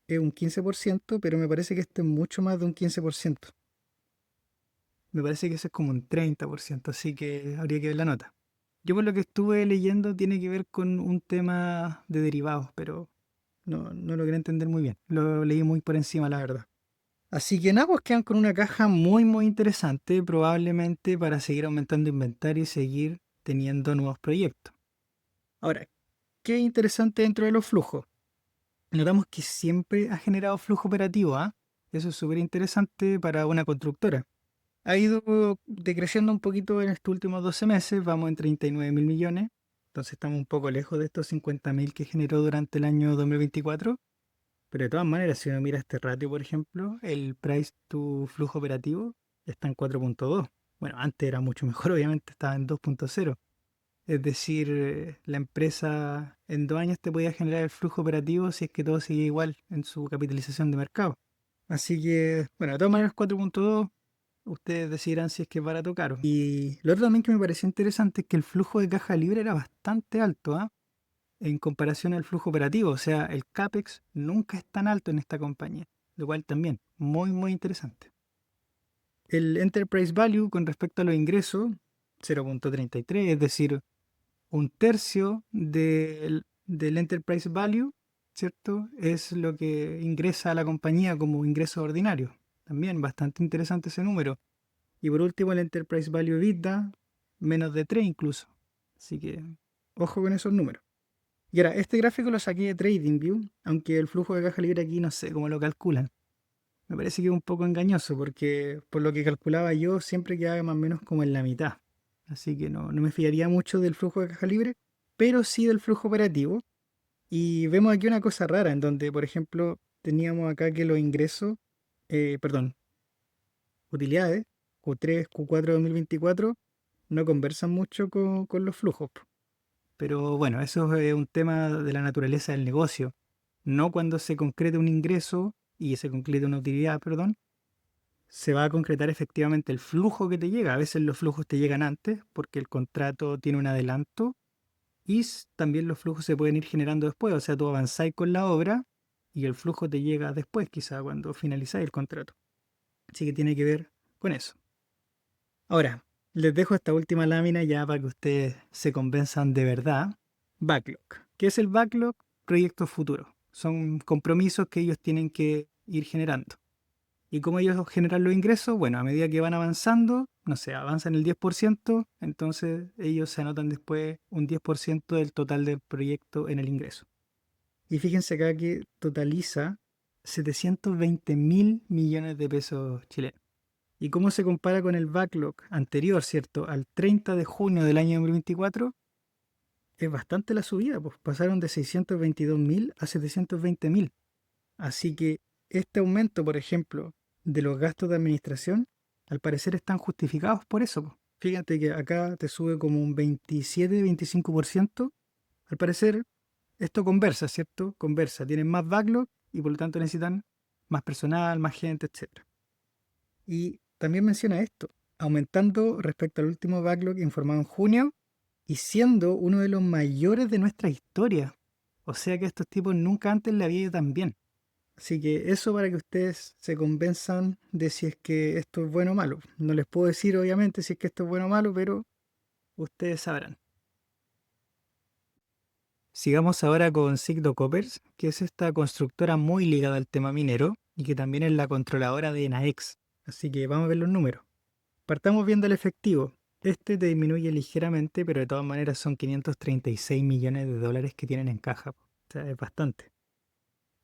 es un 15%, pero me parece que esto es mucho más de un 15%. Me parece que eso es como un 30%, así que habría que ver la nota. Yo por lo que estuve leyendo tiene que ver con un tema de derivados, pero no logré entender muy bien. Lo leí muy por encima, la verdad. Así que nada, pues quedan con una caja muy muy interesante, probablemente para seguir aumentando inventario y seguir teniendo nuevos proyectos. Ahora, qué interesante dentro de los flujos. Notamos que siempre ha generado flujo operativo, ¿ah? Eso es súper interesante para una constructora. Ha ido decreciendo un poquito en estos últimos 12 meses, vamos en 39.000 millones, entonces estamos un poco lejos de estos 50.000 que generó durante el año 2024. Pero de todas maneras, si uno mira este ratio, por ejemplo, el price to flujo operativo está en 4.2. Bueno, antes era mucho mejor, obviamente, estaba en 2.0. Es decir, la empresa en 2 años te podía generar el flujo operativo si es que todo sigue igual en su capitalización de mercado. Así que, bueno, de todas maneras 4.2, ustedes decidirán si es que es barato o caro. Y lo otro también que me pareció interesante es que el flujo de caja libre era bastante alto, ¿ah? En comparación al flujo operativo. O sea, el CAPEX nunca es tan alto en esta compañía, lo cual también muy, muy interesante. El Enterprise Value con respecto a los ingresos, 0.33, es decir, un tercio del Enterprise Value, ¿cierto? Es lo que ingresa a la compañía como ingresos ordinarios. También bastante interesante ese número. Y por último, el Enterprise Value EBITDA, menos de 3 incluso. Así que, ojo con esos números. Y ahora, este gráfico lo saqué de TradingView, aunque el flujo de caja libre aquí no sé cómo lo calculan. Me parece que es un poco engañoso porque por lo que calculaba yo siempre quedaba más o menos como en la mitad. Así que no me fiaría mucho del flujo de caja libre, pero sí del flujo operativo. Y vemos aquí una cosa rara en donde, por ejemplo, teníamos acá que los ingresos, perdón, utilidades, Q3, Q4 de 2024, no conversan mucho con los flujos. Pero bueno, eso es un tema de la naturaleza del negocio. No cuando se concrete un ingreso y se concrete una utilidad, perdón, se va a concretar efectivamente el flujo que te llega. A veces los flujos te llegan antes porque el contrato tiene un adelanto y también los flujos se pueden ir generando después. O sea, tú avanzáis con la obra y el flujo te llega después, quizá cuando finalizáis el contrato. Así que tiene que ver con eso. Ahora, les dejo esta última lámina ya para que ustedes se convenzan de verdad. Backlog. ¿Qué es el backlog? Proyectos futuros. Son compromisos que ellos tienen que ir generando. ¿Y cómo ellos generan los ingresos? Bueno, a medida que van avanzando, no sé, avanzan el 10%, entonces ellos se anotan después un 10% del total del proyecto en el ingreso. Y fíjense acá que totaliza 720.000 millones de pesos chilenos. ¿Y cómo se compara con el backlog anterior, cierto? Al 30 de junio del año 2024, es bastante la subida, pues pasaron de 622.000 a 720.000. Así que este aumento, por ejemplo, de los gastos de administración, al parecer están justificados por eso, pues. Fíjate que acá te sube como un 27-25%. Al parecer, esto conversa, ¿cierto? Conversa. Tienen más backlog y por lo tanto necesitan más personal, más gente, etc. Y también menciona esto, aumentando respecto al último backlog informado en junio y siendo uno de los mayores de nuestra historia. O sea que a estos tipos nunca antes le había ido tan bien. Así que eso para que ustedes se convenzan de si es que esto es bueno o malo. No les puedo decir obviamente si es que esto es bueno o malo, pero ustedes sabrán. Sigamos ahora con Sigdo Coppers, que es esta constructora muy ligada al tema minero y que también es la controladora de Enaex. Así que vamos a ver los números. Partamos viendo el efectivo. Este te disminuye ligeramente, pero de todas maneras son 536 millones de dólares que tienen en caja. O sea, es bastante.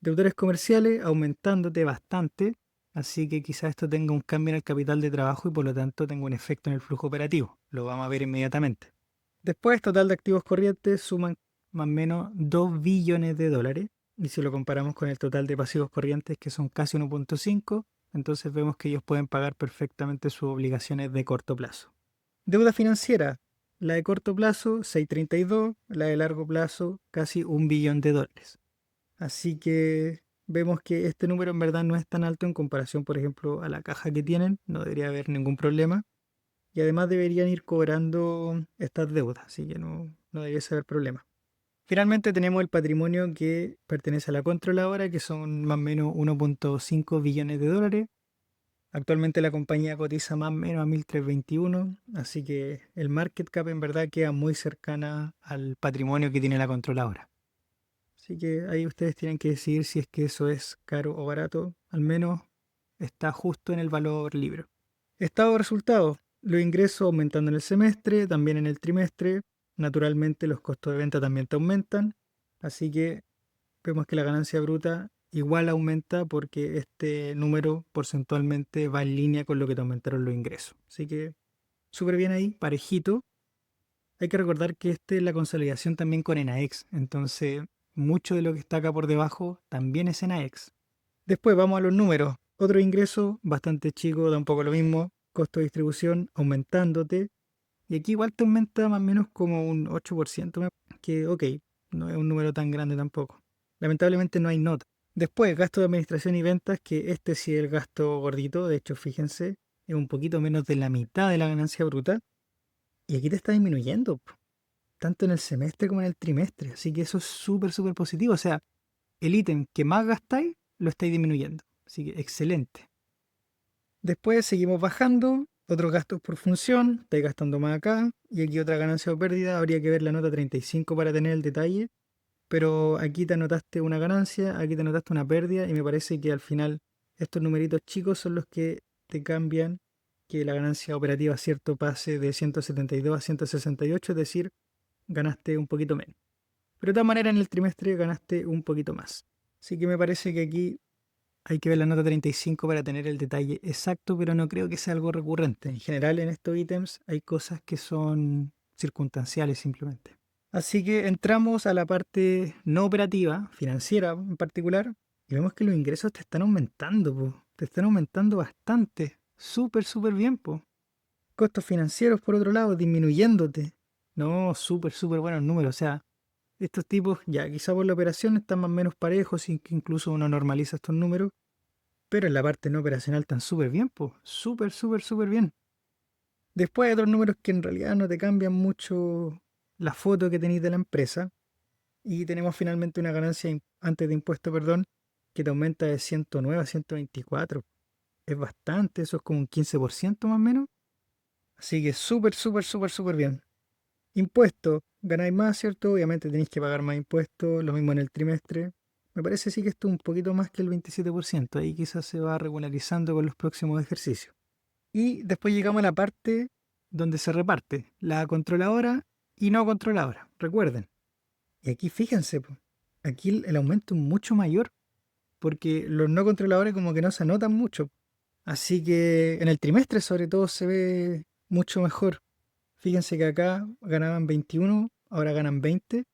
Deudores comerciales aumentándote bastante, así que quizás esto tenga un cambio en el capital de trabajo y por lo tanto tenga un efecto en el flujo operativo. Lo vamos a ver inmediatamente. Después, total de activos corrientes suman más o menos 2 billones de dólares. Y si lo comparamos con el total de pasivos corrientes, que son casi 1.5, entonces vemos que ellos pueden pagar perfectamente sus obligaciones de corto plazo. Deuda financiera, la de corto plazo 632, la de largo plazo casi 1 billón de dólares. Así que vemos que este número en verdad no es tan alto en comparación, por ejemplo, a la caja que tienen, no debería haber ningún problema. Y además deberían ir cobrando estas deudas, así que no debería haber problema. Finalmente tenemos el patrimonio que pertenece a la controladora, que son más o menos 1.5 billones de dólares. Actualmente la compañía cotiza más o menos a 1.321, así que el market cap en verdad queda muy cercana al patrimonio que tiene la controladora. Así que ahí ustedes tienen que decidir si es que eso es caro o barato. Al menos está justo en el valor libre. Estado de resultados. Los ingresos aumentando en el semestre, también en el trimestre. Naturalmente los costos de venta también te aumentan. Así que vemos que la ganancia bruta igual aumenta porque este número porcentualmente va en línea con lo que te aumentaron los ingresos. Así que súper bien ahí, parejito. Hay que recordar que esta es la consolidación también con Enaex. Entonces mucho de lo que está acá por debajo también es Enaex. Después vamos a los números. Otro ingreso bastante chico, da un poco lo mismo. Costo de distribución aumentándote. Y aquí igual te aumenta más o menos como un 8%, que ok, no es un número tan grande tampoco. Lamentablemente no hay nota. Después, gasto de administración y ventas, que este sí es el gasto gordito. De hecho, fíjense, es un poquito menos de la mitad de la ganancia bruta. Y aquí te está disminuyendo, tanto en el semestre como en el trimestre. Así que eso es súper, súper positivo. O sea, el ítem que más gastáis lo estáis disminuyendo. Así que excelente. Después seguimos bajando. Otros gastos por función. Estáis gastando más acá. Y aquí otra ganancia o pérdida. Habría que ver la nota 35 para tener el detalle. Pero aquí te anotaste una ganancia, aquí te anotaste una pérdida. Y me parece que al final estos numeritos chicos son los que te cambian que la ganancia operativa, cierto, pase de 172 a 168. Es decir, ganaste un poquito menos. Pero de todas maneras en el trimestre ganaste un poquito más. Así que me parece que aquí hay que ver la nota 35 para tener el detalle exacto, pero no creo que sea algo recurrente. En general en estos ítems hay cosas que son circunstanciales simplemente. Así que entramos a la parte no operativa, financiera en particular, y vemos que los ingresos te están aumentando, po. Te están aumentando bastante. Súper, súper bien, po. Costos financieros, por otro lado, disminuyéndote. No, súper, súper buenos números. O sea, estos tipos, ya quizá por la operación están más o menos parejos, sin que incluso uno normaliza estos números, pero en la parte no operacional están súper bien, pues. Súper, súper, súper bien. Después hay otros números que en realidad no te cambian mucho la foto que tenéis de la empresa. Y tenemos finalmente una ganancia antes de impuesto, perdón, que te aumenta de 109 a 124. Es bastante, eso es como un 15% más o menos. Así que súper, súper, súper, súper bien. Impuestos, ganáis más, ¿cierto? Obviamente tenéis que pagar más impuestos, lo mismo en el trimestre. Me parece sí que esto es un poquito más que el 27%. Ahí quizás se va regularizando con los próximos ejercicios. Y después llegamos a la parte donde se reparte la controladora y no controladora. Recuerden. Y aquí fíjense, po, aquí el aumento es mucho mayor porque los no controladores como que no se anotan mucho. Así que en el trimestre sobre todo se ve mucho mejor. Fíjense que acá ganaban 21, ahora ganan 20,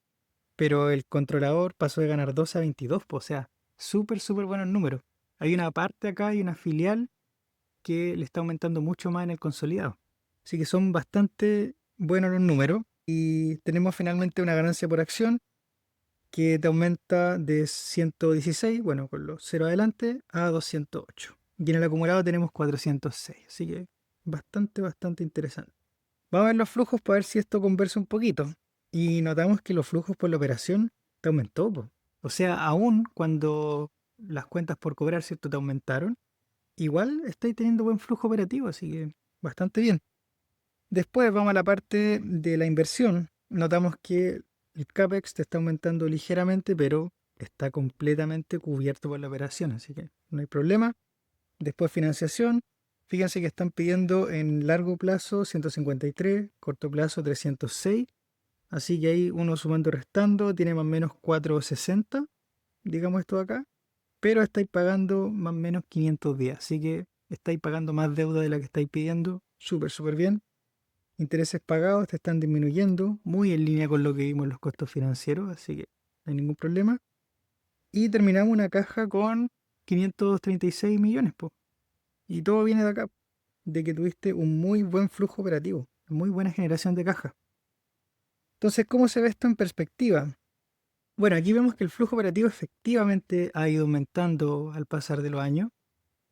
pero el controlador pasó de ganar 12 a 22, po, o sea, súper, súper buenos números. Hay una parte acá y una filial que le está aumentando mucho más en el consolidado. Así que son bastante buenos los números. Y tenemos finalmente una ganancia por acción que te aumenta de 116, bueno, con los 0 adelante, a 208. Y en el acumulado tenemos 406. Así que bastante, bastante interesante. Vamos a ver los flujos para ver si esto conversa un poquito. Y notamos que los flujos por la operación te aumentó, po. O sea, aún cuando las cuentas por cobrar, ¿cierto?, te aumentaron, igual estáis teniendo buen flujo operativo, así que bastante bien. Después vamos a la parte de la inversión. Notamos que el CAPEX te está aumentando ligeramente, pero está completamente cubierto por la operación, así que no hay problema. Después financiación. Fíjense que están pidiendo en largo plazo 153, corto plazo 306. Así que ahí uno sumando y restando tiene más o menos 460, digamos esto de acá. Pero estáis pagando más o menos 500 días. Así que estáis pagando más deuda de la que estáis pidiendo. Súper, súper bien. Intereses pagados te están disminuyendo, muy en línea con lo que vimos en los costos financieros, así que no hay ningún problema. Y terminamos una caja con 536 millones, po. Y todo viene de acá, de que tuviste un muy buen flujo operativo, muy buena generación de caja. Entonces, ¿cómo se ve esto en perspectiva? Bueno, aquí vemos que el flujo operativo efectivamente ha ido aumentando al pasar de los años.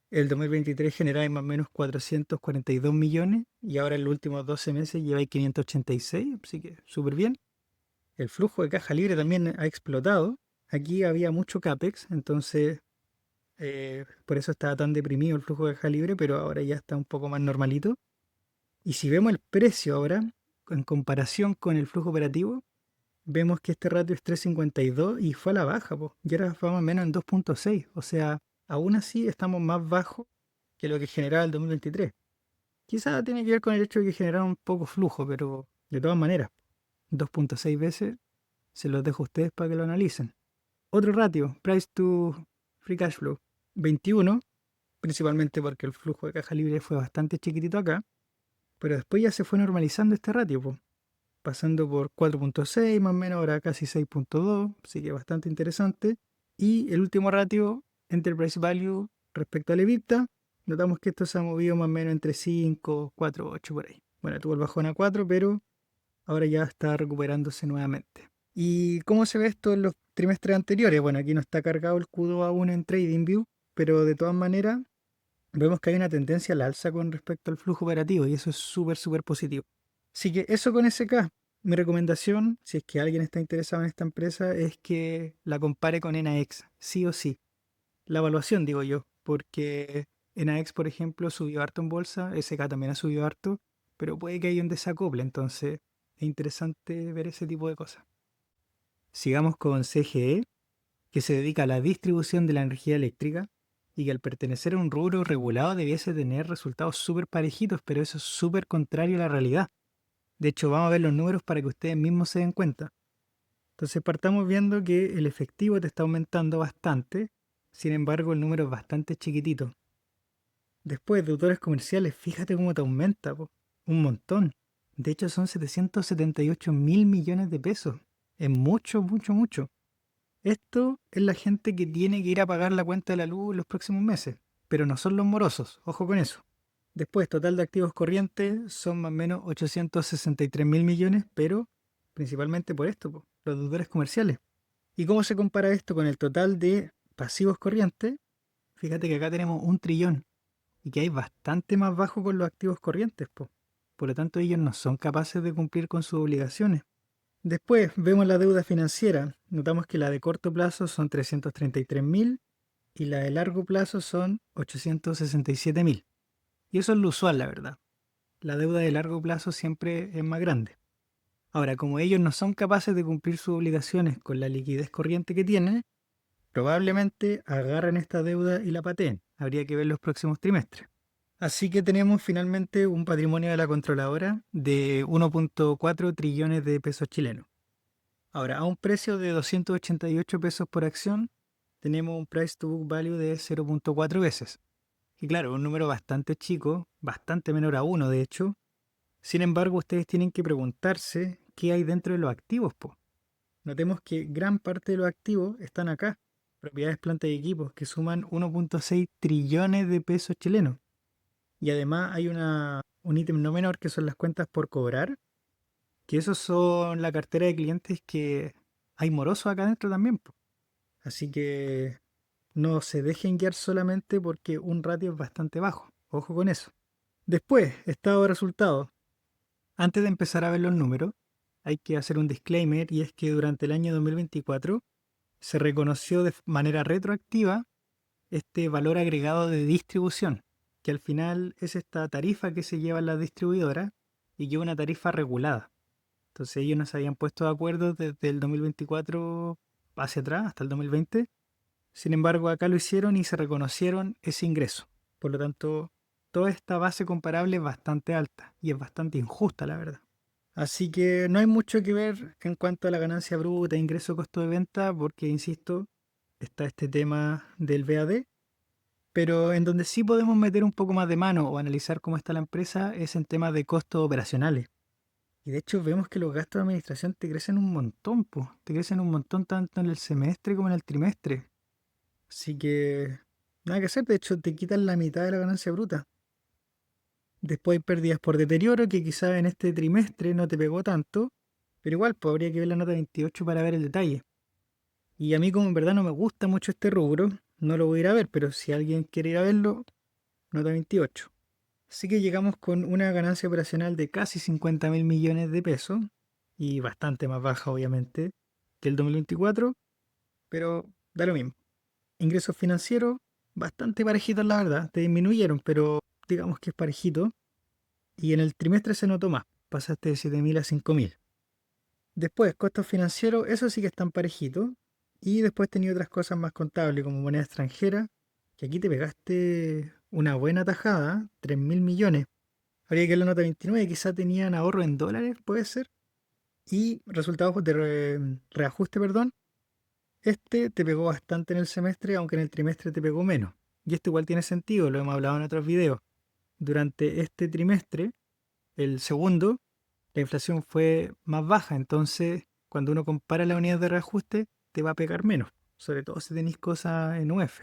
El 2023 generáis más o menos 442 millones y ahora en los últimos 12 meses lleváis 586, así que súper bien. El flujo de caja libre también ha explotado. Aquí había mucho CAPEX, entonces por eso estaba tan deprimido el flujo de caja libre, pero ahora ya está un poco más normalito. Y si vemos el precio ahora, en comparación con el flujo operativo, vemos que este ratio es 3,52 y fue a la baja, po. Y ahora va más o menos en 2,6. O sea, aún así estamos más bajos que lo que generaba el 2023. Quizás tiene que ver con el hecho de que generaron poco flujo, pero de todas maneras, 2,6 veces se los dejo a ustedes para que lo analicen. Otro ratio, price to free cash flow, 21, principalmente porque el flujo de caja libre fue bastante chiquitito acá, pero después ya se fue normalizando este ratio, po, pasando por 4,6 más o menos, ahora casi 6,2, así que bastante interesante. Y el último ratio, enterprise value respecto al EBITDA, notamos que esto se ha movido más o menos entre 5, 4, 8 por ahí. Bueno, tuvo el bajón a 4, pero ahora ya está recuperándose nuevamente. ¿Y cómo se ve esto en los trimestres anteriores? Bueno, aquí no está cargado el Q2 aún en TradingView, pero de todas maneras vemos que hay una tendencia al alza con respecto al flujo operativo y eso es súper, súper positivo. Así que eso con SK. Mi recomendación, si es que alguien está interesado en esta empresa, es que la compare con NAEX, sí o sí. La evaluación, digo yo, porque NAEX, por ejemplo, subió harto en bolsa, SK también ha subido harto, pero puede que haya un desacople, entonces es interesante ver ese tipo de cosas. Sigamos con CGE, que se dedica a la distribución de la energía eléctrica y que al pertenecer a un rubro regulado debiese tener resultados súper parejitos, pero eso es súper contrario a la realidad. De hecho, vamos a ver los números para que ustedes mismos se den cuenta. Entonces partamos viendo que el efectivo te está aumentando bastante, sin embargo el número es bastante chiquitito. Después, deudores comerciales, fíjate cómo te aumenta, po, un montón. De hecho son 778.000 millones de pesos. Es mucho, mucho, mucho. Esto es la gente que tiene que ir a pagar la cuenta de la luz en los próximos meses, pero no son los morosos, ojo con eso. Después, total de activos corrientes son más o menos 863.000 millones, pero principalmente por esto, po, los deudores comerciales. ¿Y cómo se compara esto con el total de pasivos corrientes? Fíjate que acá tenemos 1 trillón y que hay bastante más bajo con los activos corrientes, po. Por lo tanto, ellos no son capaces de cumplir con sus obligaciones. Después vemos la deuda financiera. Notamos que la de corto plazo son 333.000 y la de largo plazo son 867.000. Y eso es lo usual, la verdad. La deuda de largo plazo siempre es más grande. Ahora, como ellos no son capaces de cumplir sus obligaciones con la liquidez corriente que tienen, probablemente agarren esta deuda y la pateen. Habría que ver los próximos trimestres. Así que tenemos finalmente un patrimonio de la controladora de 1.4 trillones de pesos chilenos. Ahora, a un precio de 288 pesos por acción, tenemos un price to book value de 0.4 veces. Y claro, un número bastante chico, bastante menor a 1 de hecho. Sin embargo, ustedes tienen que preguntarse qué hay dentro de los activos, po. Notemos que gran parte de los activos están acá. Propiedades, plantas y equipos que suman 1.6 trillones de pesos chilenos. Y además hay un ítem no menor que son las cuentas por cobrar, que esos son la cartera de clientes que hay morosos acá adentro también, po. Así que no se dejen guiar solamente porque un ratio es bastante bajo. Ojo con eso. Después, estado de resultados. Antes de empezar a ver los números, hay que hacer un disclaimer y es que durante el año 2024 se reconoció de manera retroactiva este valor agregado de distribución, que al final es esta tarifa que se lleva las distribuidoras y que es una tarifa regulada. Entonces ellos no se habían puesto de acuerdo desde el 2024 hacia atrás, hasta el 2020. Sin embargo, acá lo hicieron y se reconocieron ese ingreso. Por lo tanto, toda esta base comparable es bastante alta y es bastante injusta, la verdad. Así que no hay mucho que ver en cuanto a la ganancia bruta, ingreso, costo de venta, porque, insisto, está este tema del VAD, pero en donde sí podemos meter un poco más de mano o analizar cómo está la empresa es en temas de costos operacionales. Y de hecho vemos que los gastos de administración te crecen un montón, pues. Te crecen un montón tanto en el semestre como en el trimestre. Así que nada que hacer, de hecho te quitan la mitad de la ganancia bruta. Después hay pérdidas por deterioro que quizás en este trimestre no te pegó tanto, pero igual pues, habría que ver la nota 28 para ver el detalle. Y a mí como en verdad no me gusta mucho este rubro, no lo voy a ir a ver, pero si alguien quiere ir a verlo, nota 28. Así que llegamos con una ganancia operacional de casi 50.000 millones de pesos, y bastante más baja obviamente que el 2024, pero da lo mismo. Ingresos financieros, bastante parejitos la verdad, te disminuyeron, pero digamos que es parejito. Y en el trimestre se notó más, pasaste de 7.000 a 5.000. Después, costos financieros, eso sí que están parejitos. Y después tenía otras cosas más contables, como moneda extranjera, que aquí te pegaste una buena tajada, 3.000 millones. Habría que ver la nota 29, quizá tenían ahorro en dólares, puede ser. Y resultados de reajuste, perdón. Este te pegó bastante en el semestre, aunque en el trimestre te pegó menos. Y esto igual tiene sentido, lo hemos hablado en otros videos. Durante este trimestre, el segundo, la inflación fue más baja, entonces cuando uno compara las unidades de reajuste, te va a pegar menos, sobre todo si tenéis cosas en UF.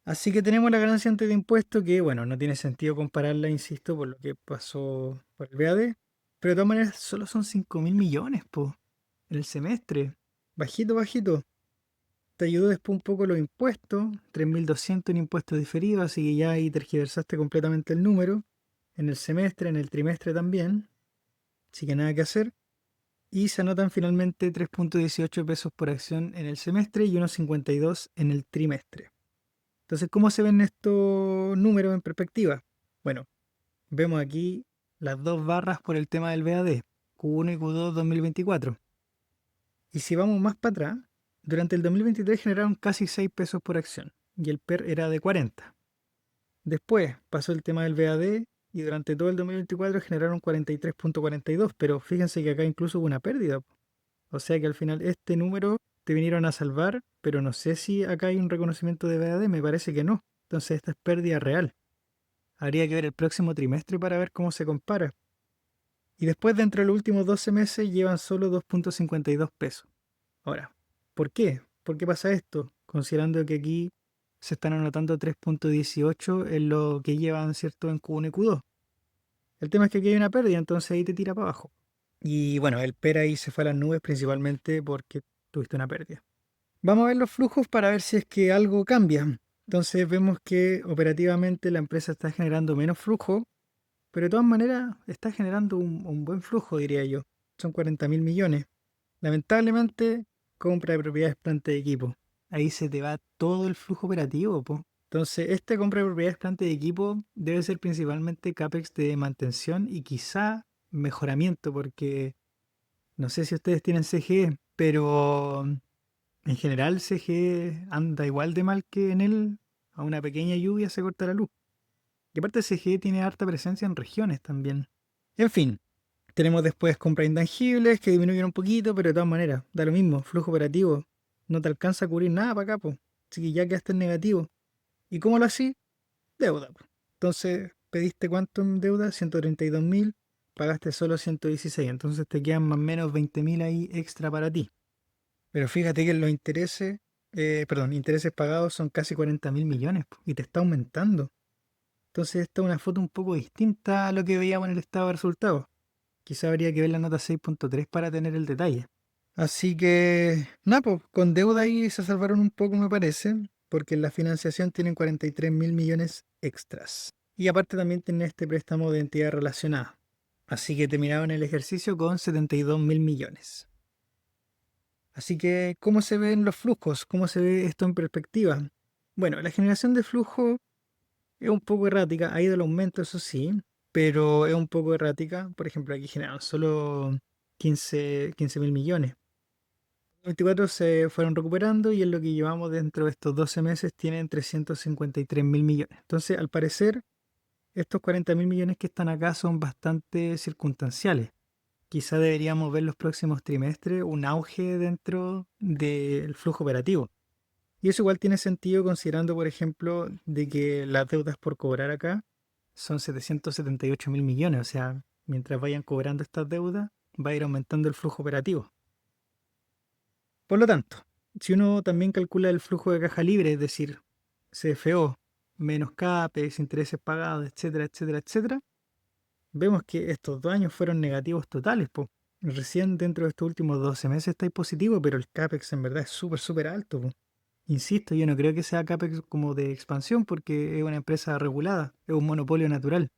Así que tenemos la ganancia antes de impuesto, que bueno, no tiene sentido compararla, insisto, por lo que pasó por el VAD, pero de todas maneras solo son 5.000 millones, po, en el semestre. Bajito, bajito. Te ayudó después un poco los impuestos, 3.200 en impuestos diferidos, así que ya ahí tergiversaste completamente el número. En el semestre, en el trimestre también, así que nada que hacer. Y se anotan finalmente 3.18 pesos por acción en el semestre y 1.52 en el trimestre. Entonces, ¿cómo se ven estos números en perspectiva? Bueno, vemos aquí las dos barras por el tema del VAD, Q1 y Q2 2024. Y si vamos más para atrás, durante el 2023 generaron casi 6 pesos por acción y el PER era de 40. Después pasó el tema del VAD y durante todo el 2024 generaron 43.42, pero fíjense que acá incluso hubo una pérdida. O sea que al final este número te vinieron a salvar, pero no sé si acá hay un reconocimiento de BAD, me parece que no. Entonces esta es pérdida real. Habría que ver el próximo trimestre para ver cómo se compara. Y después, dentro de los últimos 12 meses, llevan solo 2.52 pesos. Ahora, ¿por qué? ¿Por qué pasa esto? Considerando que aquí se están anotando 3.18 en lo que llevan, ¿cierto?, en Q1 y Q2. El tema es que aquí hay una pérdida, entonces ahí te tira para abajo. Y bueno, el PER ahí se fue a las nubes principalmente porque tuviste una pérdida. Vamos a ver los flujos para ver si es que algo cambia. Entonces vemos que operativamente la empresa está generando menos flujo, pero de todas maneras está generando un buen flujo, diría yo. Son 40.000 millones. Lamentablemente, compra de propiedades, planta de equipo. Ahí se te va todo el flujo operativo, po. Entonces, esta compra de propiedades, planta de equipo debe ser principalmente CAPEX de mantención y quizá mejoramiento, porque no sé si ustedes tienen CGE, pero en general CGE anda igual de mal que en él. A una pequeña lluvia se corta la luz. Y aparte CGE tiene harta presencia en regiones también. En fin, tenemos después compras intangibles que disminuyen un poquito, pero de todas maneras, da lo mismo, flujo operativo. No te alcanza a cubrir nada para acá, po. Así que ya quedaste en negativo. ¿Y cómo lo así? Deuda, po. Entonces, pediste cuánto en deuda, 132.000, pagaste solo 116, entonces te quedan más o menos 20.000 ahí extra para ti. Pero fíjate que los intereses, intereses pagados son casi 40.000 millones, po, y te está aumentando. Entonces esta es una foto un poco distinta a lo que veíamos en el estado de resultados. Quizá habría que ver la nota 6.3 para tener el detalle. Así que, nada, pues, con deuda ahí se salvaron un poco, me parece, porque en la financiación tienen 43.000 millones extras. Y aparte también tienen este préstamo de entidad relacionada. Así que terminaron el ejercicio con 72.000 millones. Así que, ¿cómo se ven los flujos? ¿Cómo se ve esto en perspectiva? Bueno, la generación de flujo es un poco errática, ha ido el aumento, eso sí, pero es un poco errática. Por ejemplo, aquí generaron solo 15.000 millones. 24 se fueron recuperando y en lo que llevamos dentro de estos 12 meses tienen 353.000 millones. Entonces, al parecer, estos 40.000 millones que están acá son bastante circunstanciales. Quizá deberíamos ver los próximos trimestres un auge dentro del flujo operativo. Y eso igual tiene sentido considerando, por ejemplo, de que las deudas por cobrar acá son 778.000 millones. O sea, mientras vayan cobrando estas deudas, va a ir aumentando el flujo operativo. Por lo tanto, si uno también calcula el flujo de caja libre, es decir, CFO menos CAPEX, intereses pagados, etcétera, etcétera, etcétera, vemos que estos 2 años fueron negativos totales, po. Recién dentro de estos últimos 12 meses estáis positivo, pero el CAPEX en verdad es súper, súper alto, po. Insisto, yo no creo que sea CAPEX como de expansión porque es una empresa regulada, es un monopolio natural.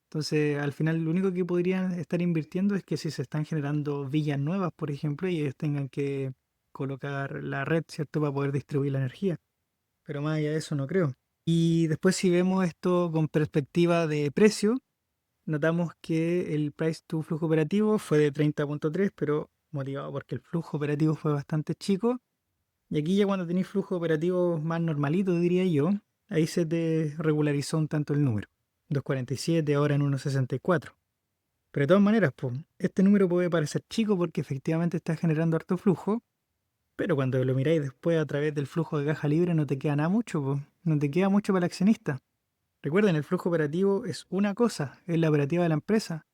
Entonces, al final, lo único que podrían estar invirtiendo es que si se están generando villas nuevas, por ejemplo, y ellos tengan que colocar la red, ¿cierto?, para poder distribuir la energía. Pero más allá de eso, no creo. Y después, si vemos esto con perspectiva de precio, notamos que el price to flujo operativo fue de 30.3, pero motivado porque el flujo operativo fue bastante chico. Y aquí ya cuando tenéis flujo operativo más normalito, diría yo, ahí se te regularizó un tanto el número. 2.47, ahora en 1.64. Pero de todas maneras, pues, este número puede parecer chico porque efectivamente está generando harto flujo, pero cuando lo miráis después a través del flujo de caja libre no te queda nada mucho, pues, no te queda mucho para el accionista. Recuerden, el flujo operativo es una cosa, es la operativa de la empresa,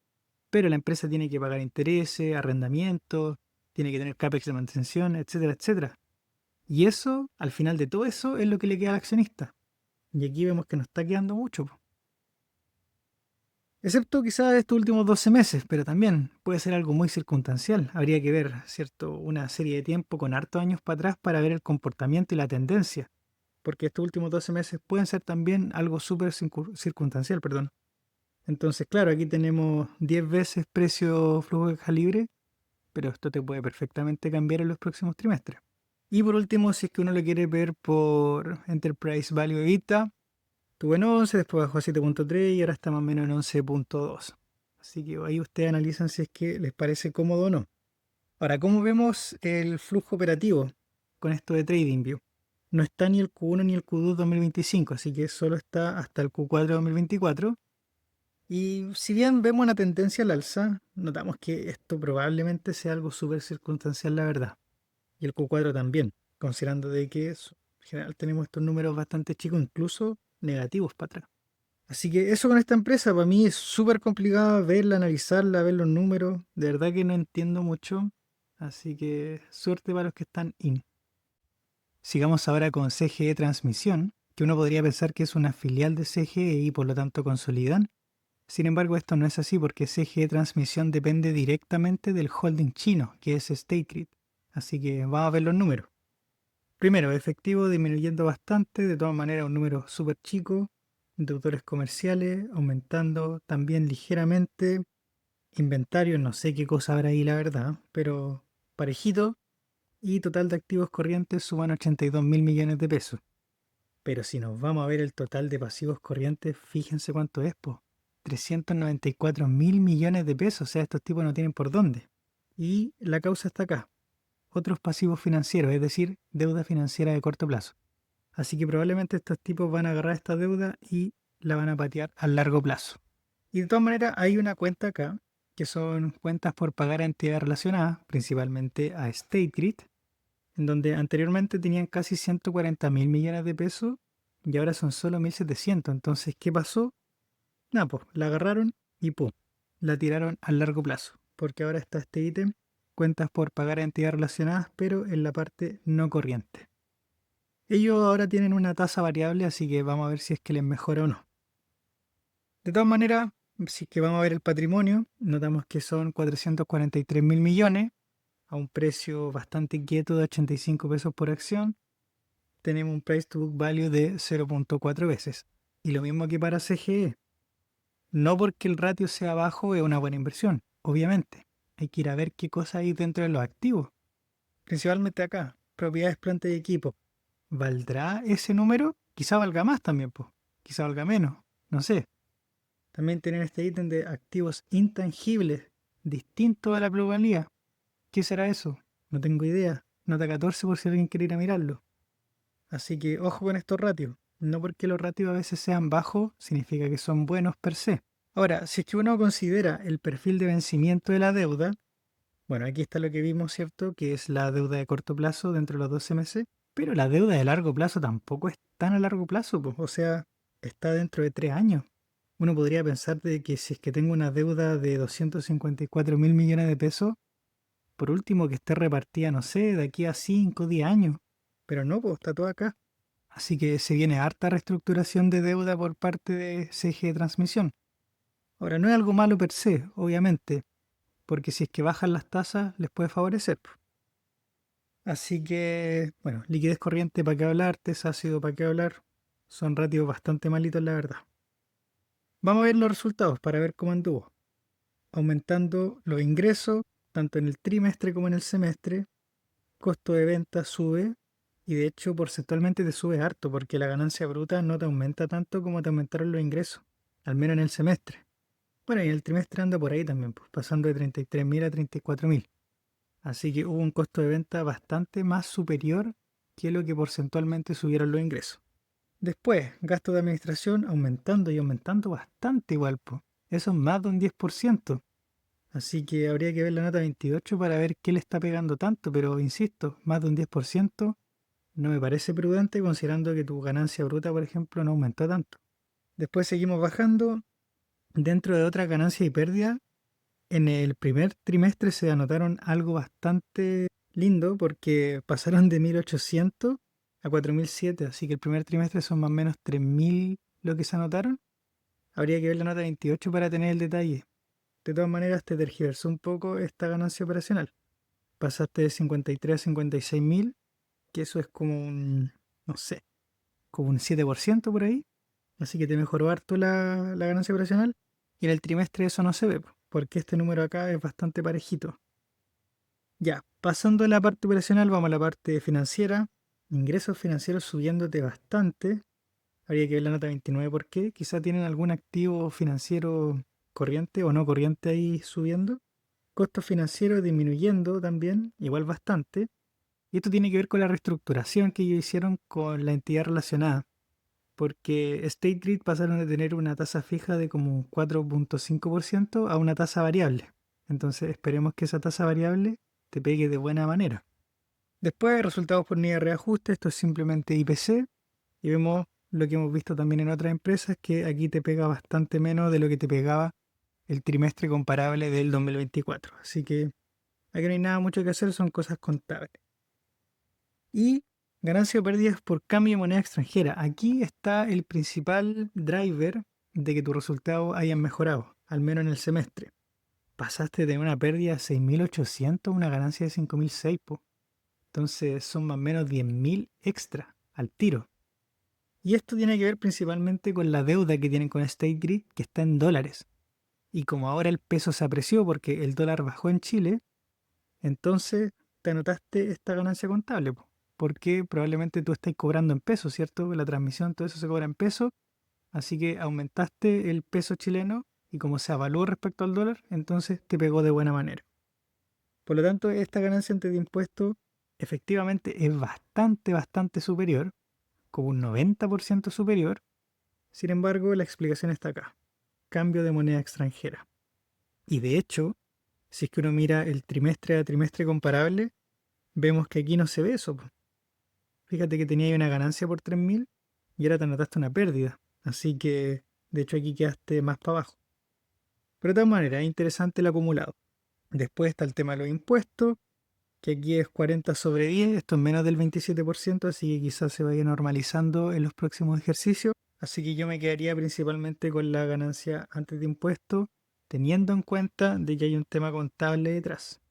pero la empresa tiene que pagar intereses, arrendamientos, tiene que tener CAPEX de mantención, etcétera, etcétera. Y eso, al final de todo eso, es lo que le queda al accionista. Y aquí vemos que no está quedando mucho, po. Excepto quizás estos últimos 12 meses, pero también puede ser algo muy circunstancial. Habría que ver, ¿cierto?, una serie de tiempo con hartos años para atrás para ver el comportamiento y la tendencia. Porque estos últimos 12 meses pueden ser también algo súper circunstancial, perdón. Entonces, claro, aquí tenemos 10 veces precio flujo de caja libre, pero esto te puede perfectamente cambiar en los próximos trimestres. Y por último, si es que uno lo quiere ver por Enterprise Value EBITDA, tuvo en 11, después bajó a 7.3 y ahora está más o menos en 11.2. Así que ahí ustedes analizan si es que les parece cómodo o no. Ahora, ¿cómo vemos el flujo operativo con esto de TradingView? No está ni el Q1 ni el Q2 2025, así que solo está hasta el Q4 2024. Y si bien vemos una tendencia al alza, notamos que esto probablemente sea algo súper circunstancial, la verdad. Y el Q4 también, considerando de que en general tenemos estos números bastante chicos, incluso negativos para atrás. Así que eso con esta empresa, para mí es súper complicado verla, analizarla, ver los números. De verdad que no entiendo mucho. Así que suerte para los que están in. Sigamos ahora con CGE Transmisión, que uno podría pensar que es una filial de CGE y por lo tanto consolidan. Sin embargo, esto no es así porque CGE Transmisión depende directamente del holding chino, que es State Grid. Así que vamos a ver los números. Primero, efectivo disminuyendo bastante, de todas maneras un número súper chico. Deudores comerciales aumentando también ligeramente. Inventario, no sé qué cosa habrá ahí la verdad, pero parejito. Y total de activos corrientes suman 82 mil millones de pesos. Pero si nos vamos a ver el total de pasivos corrientes, fíjense cuánto es, po. 394 mil millones de pesos, o sea, estos tipos no tienen por dónde. Y la causa está acá. Otros pasivos financieros, es decir, deuda financiera de corto plazo. Así que probablemente estos tipos van a agarrar esta deuda y la van a patear a largo plazo. Y de todas maneras hay una cuenta acá, que son cuentas por pagar a entidades relacionadas, principalmente a State Grid, en donde anteriormente tenían casi 140 mil millones de pesos y ahora son solo 1.700. Entonces, ¿qué pasó? Nada, pues la agarraron y pum, la tiraron a largo plazo, porque ahora está este ítem, cuentas por pagar a entidades relacionadas, pero en la parte no corriente. Ellos ahora tienen una tasa variable, así que vamos a ver si es que les mejora o no. De todas maneras, si es que vamos a ver el patrimonio, notamos que son 443 mil millones, a un precio bastante quieto de 85 pesos por acción. Tenemos un price to book value de 0.4 veces. Y lo mismo que para CGE. No porque el ratio sea bajo es una buena inversión, obviamente. Hay que ir a ver qué cosa hay dentro de los activos. Principalmente acá, propiedades, planta y equipo. ¿Valdrá ese número? Quizá valga más también, pues. Quizá valga menos. No sé. También tienen este ítem de activos intangibles, distinto a la plusvalía. ¿Qué será eso? No tengo idea. Nota 14 por si alguien quiere ir a mirarlo. Así que ojo con estos ratios. No porque los ratios a veces sean bajos, significa que son buenos per se. Ahora, si es que uno considera el perfil de vencimiento de la deuda, bueno, aquí está lo que vimos, ¿cierto? Que es la deuda de corto plazo dentro de los 12 meses, pero la deuda de largo plazo tampoco es tan a largo plazo, pues, o sea, está dentro de 3 años. Uno podría pensar de que si es que tengo una deuda de 254 mil millones de pesos, por último que esté repartida, no sé, de aquí a 5 o 10 años. Pero no, pues está todo acá. Así que se viene harta reestructuración de deuda por parte de CG Transmisión. Ahora, no es algo malo per se, obviamente, porque si es que bajan las tasas les puede favorecer, po. Así que, bueno, liquidez corriente para qué hablar, test ácido para qué hablar, son ratios bastante malitos la verdad. Vamos a ver los resultados para ver cómo anduvo. Aumentando los ingresos, tanto en el trimestre como en el semestre, costo de venta sube y de hecho porcentualmente te sube harto porque la ganancia bruta no te aumenta tanto como te aumentaron los ingresos, al menos en el semestre. Bueno, y en el trimestre anda por ahí también, pues, pasando de 33.000 a 34.000. Así que hubo un costo de venta bastante más superior que lo que porcentualmente subieron los ingresos. Después, gasto de administración aumentando y aumentando bastante igual, pues. Eso es más de un 10%. Así que habría que ver la nota 28 para ver qué le está pegando tanto, pero insisto, más de un 10% no me parece prudente considerando que tu ganancia bruta, por ejemplo, no aumentó tanto. Después seguimos bajando. Dentro de otras ganancias y pérdidas, en el primer trimestre se anotaron algo bastante lindo porque pasaron de 1.800 a 4.007, así que el primer trimestre son más o menos 3.000 lo que se anotaron. Habría que ver la nota 28 para tener el detalle. De todas maneras, te tergiversó un poco esta ganancia operacional. Pasaste de 53 a 56.000, que eso es como un, no sé, como un 7% por ahí. Así que te mejoró harto la ganancia operacional. Y en el trimestre eso no se ve, porque este número acá es bastante parejito. Ya, pasando de la parte operacional, vamos a la parte financiera. Ingresos financieros subiéndote bastante. Habría que ver la nota 29 por qué. Quizá tienen algún activo financiero corriente o no corriente ahí subiendo. Costos financieros disminuyendo también, igual bastante. Y esto tiene que ver con la reestructuración que ellos hicieron con la entidad relacionada. porque State Grid pasaron de tener una tasa fija de como 4,5% a una tasa variable. Entonces esperemos que esa tasa variable te pegue de buena manera. Después, resultados por unidad de reajuste, esto es simplemente IPC, y vemos lo que hemos visto también en otras empresas, que aquí te pega bastante menos de lo que te pegaba el trimestre comparable del 2024. Así que aquí no hay nada mucho que hacer, son cosas contables. Y ganancias o pérdidas por cambio de moneda extranjera. Aquí está el principal driver de que tus resultados hayan mejorado, al menos en el semestre. Pasaste de tener una pérdida de 6.800 a una ganancia de 5.600, po. Entonces son más o menos 10.000 extra al tiro. Y esto tiene que ver principalmente con la deuda que tienen con State Grid, que está en dólares. Y como ahora el peso se apreció porque el dólar bajó en Chile, entonces te anotaste esta ganancia contable, po, porque probablemente tú estás cobrando en pesos, ¿cierto? La transmisión, todo eso se cobra en pesos, así que aumentaste el peso chileno y como se avalúa respecto al dólar, entonces te pegó de buena manera. Por lo tanto, esta ganancia antes de impuestos efectivamente es bastante superior, como un 90% superior. Sin embargo, la explicación está acá. Cambio de moneda extranjera. Y de hecho, si es que uno mira el trimestre a trimestre comparable, vemos que aquí no se ve eso, po. Fíjate que tenía ahí una ganancia por 3.000 y ahora te anotaste una pérdida. Así que, de hecho, aquí quedaste más para abajo. Pero de todas maneras, es interesante el acumulado. Después está el tema de los impuestos, que aquí es 40/10, esto es menos del 27%, así que quizás se vaya normalizando en los próximos ejercicios. Así que yo me quedaría principalmente con la ganancia antes de impuestos, teniendo en cuenta de que hay un tema contable detrás.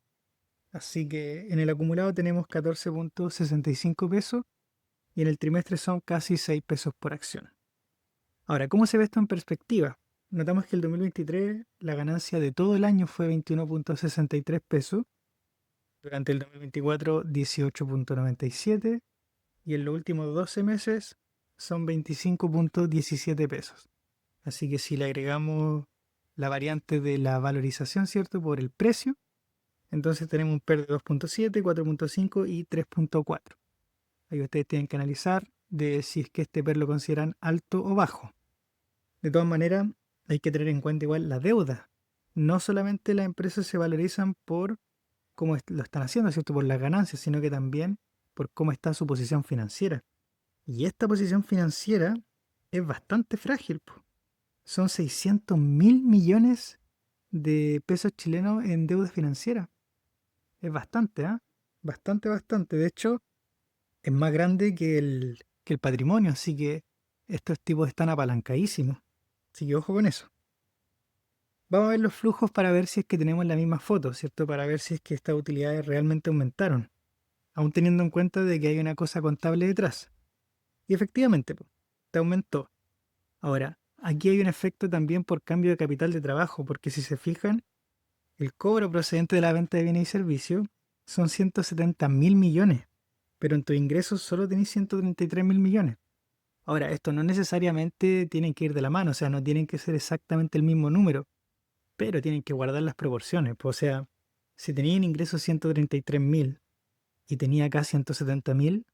Así que en el acumulado tenemos 14,65 pesos y en el trimestre son casi 6 pesos por acción. Ahora, ¿cómo se ve esto en perspectiva? Notamos que el 2023 la ganancia de todo el año fue 21,63 pesos, durante el 2024 18,97 y en los últimos 12 meses son 25,17 pesos. Así que si le agregamos la variante de la valorización, ¿cierto? Por el precio, entonces tenemos un PER de 2,7, 4,5 y 3,4. Ahí ustedes tienen que analizar de si es que este PER lo consideran alto o bajo. De todas maneras, hay que tener en cuenta igual la deuda. No solamente las empresas se valorizan por cómo lo están haciendo, ¿cierto? Por las ganancias, sino que también por cómo está su posición financiera. Y esta posición financiera es bastante frágil, po. Son 600.000 millones de pesos chilenos en deuda financiera. Es bastante, ¿ah? Bastante. De hecho, es más grande que el patrimonio, así que estos tipos están apalancadísimos. Así que ojo con eso. Vamos a ver los flujos para ver si es que tenemos la misma foto, ¿cierto? Para ver si es que estas utilidades realmente aumentaron, aún teniendo en cuenta de que hay una cosa contable detrás. Y efectivamente, po, te aumentó. Ahora, aquí hay un efecto también por cambio de capital de trabajo, porque si se fijan, el cobro procedente de la venta de bienes y servicios son 170.000 millones, pero en tus ingresos solo tenés 133.000 millones. Ahora, esto no necesariamente tienen que ir de la mano, o sea, no tienen que ser exactamente el mismo número, pero tienen que guardar las proporciones. O sea, si tenía en ingresos 133.000 y tenía acá 170.000,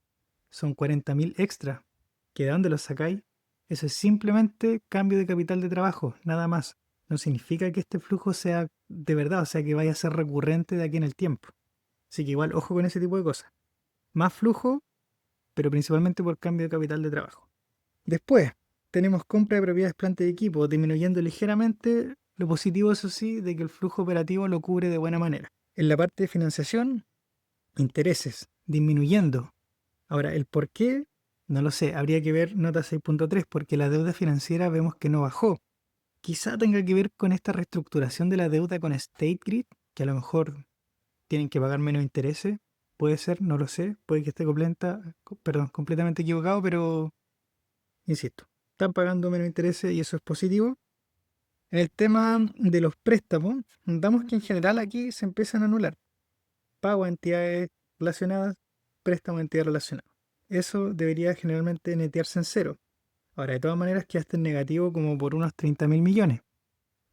son 40.000 extra. ¿Que de dónde los sacáis? Eso es simplemente cambio de capital de trabajo, nada más. No significa que este flujo sea de verdad, o sea, que vaya a ser recurrente de aquí en el tiempo. Así que igual, ojo con ese tipo de cosas. Más flujo, pero principalmente por cambio de capital de trabajo. Después, tenemos compra de propiedades, planta y equipo, disminuyendo ligeramente. Lo positivo, eso sí, de que el flujo operativo lo cubre de buena manera. En la parte de financiación, intereses, disminuyendo. Ahora, el por qué, no lo sé, habría que ver nota 6,3 porque la deuda financiera vemos que no bajó. Quizá tenga que ver con esta reestructuración de la deuda con State Grid, que a lo mejor tienen que pagar menos intereses. Puede ser, no lo sé, puede que esté completamente equivocado, pero insisto, están pagando menos intereses y eso es positivo. En el tema de los préstamos, notamos que en general aquí se empiezan a anular pago a entidades relacionadas, préstamo a entidades relacionadas. Eso debería generalmente netearse en cero. Ahora, de todas maneras, quedaste en negativo como por unos 30.000 millones.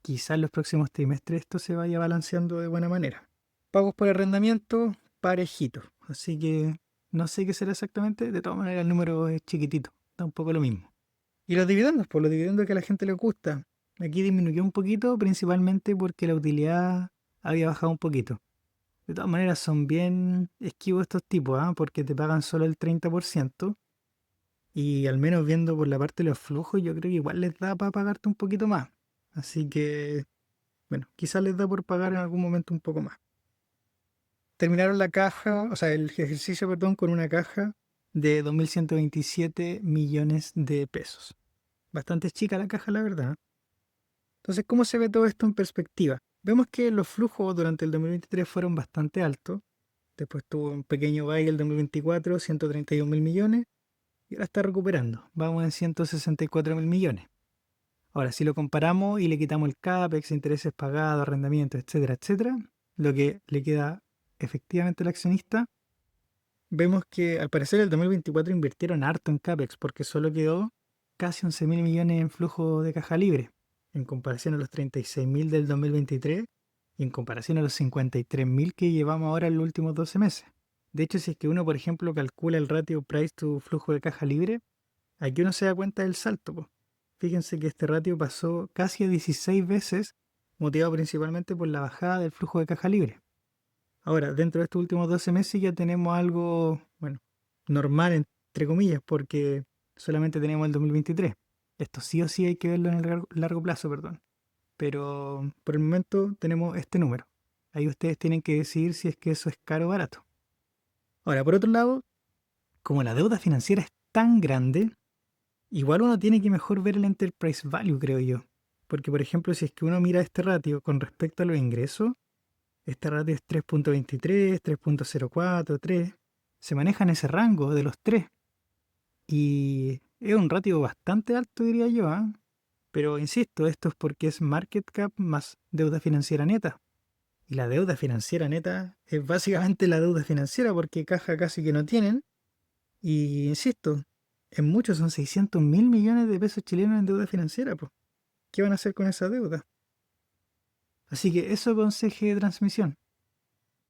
Quizás en los próximos trimestres esto se vaya balanceando de buena manera. Pagos por arrendamiento, parejito. Así que no sé qué será exactamente. De todas maneras, el número es chiquitito. Da un poco lo mismo. Y los dividendos, por los dividendos que a la gente le gusta. Aquí disminuyó un poquito, principalmente porque la utilidad había bajado un poquito. De todas maneras, son bien esquivos estos tipos, ¿ah? Porque te pagan solo el 30%. Y al menos viendo por la parte de los flujos, yo creo que igual les da para pagarte un poquito más. Así que, bueno, quizás les da por pagar en algún momento un poco más. Terminaron la caja, o sea, el ejercicio, perdón, con una caja de 2.127 millones de pesos. Bastante chica la caja, la verdad. Entonces, ¿cómo se ve todo esto en perspectiva? Vemos que los flujos durante el 2023 fueron bastante altos. Después tuvo un pequeño baile el 2024, 131 mil millones. Y ahora está recuperando. Vamos en 164 mil millones. Ahora, si lo comparamos y le quitamos el CAPEX, intereses pagados, arrendamientos, etcétera, etcétera, lo que le queda efectivamente al accionista, vemos que al parecer el 2024 invirtieron harto en CAPEX porque solo quedó casi 11 mil millones en flujo de caja libre, en comparación a los 36 mil del 2023 y en comparación a los 53 mil que llevamos ahora en los últimos 12 meses. De hecho, si es que uno, por ejemplo, calcula el ratio price to flujo de caja libre, aquí uno se da cuenta del salto, po. Fíjense que este ratio pasó casi a 16 veces, motivado principalmente por la bajada del flujo de caja libre. Ahora, dentro de estos últimos 12 meses ya tenemos algo, bueno, normal, entre comillas, porque solamente tenemos el 2023. Esto sí o sí hay que verlo en el largo plazo, perdón. Pero por el momento tenemos este número. Ahí ustedes tienen que decidir si es que eso es caro o barato. Ahora, por otro lado, como la deuda financiera es tan grande, igual uno tiene que mejor ver el enterprise value, creo yo. Porque, por ejemplo, si es que uno mira este ratio con respecto a los ingresos, este ratio es 3.23, 3.04, 3. Se maneja en ese rango de los 3. Y es un ratio bastante alto, diría yo, ¿ah? Pero insisto, esto es porque es market cap más deuda financiera neta. Y la deuda financiera neta es básicamente la deuda financiera porque caja casi que no tienen. Y insisto, en muchos son 600 mil millones de pesos chilenos en deuda financiera, pues. ¿Qué van a hacer con esa deuda? Así que eso conseje de transmisión.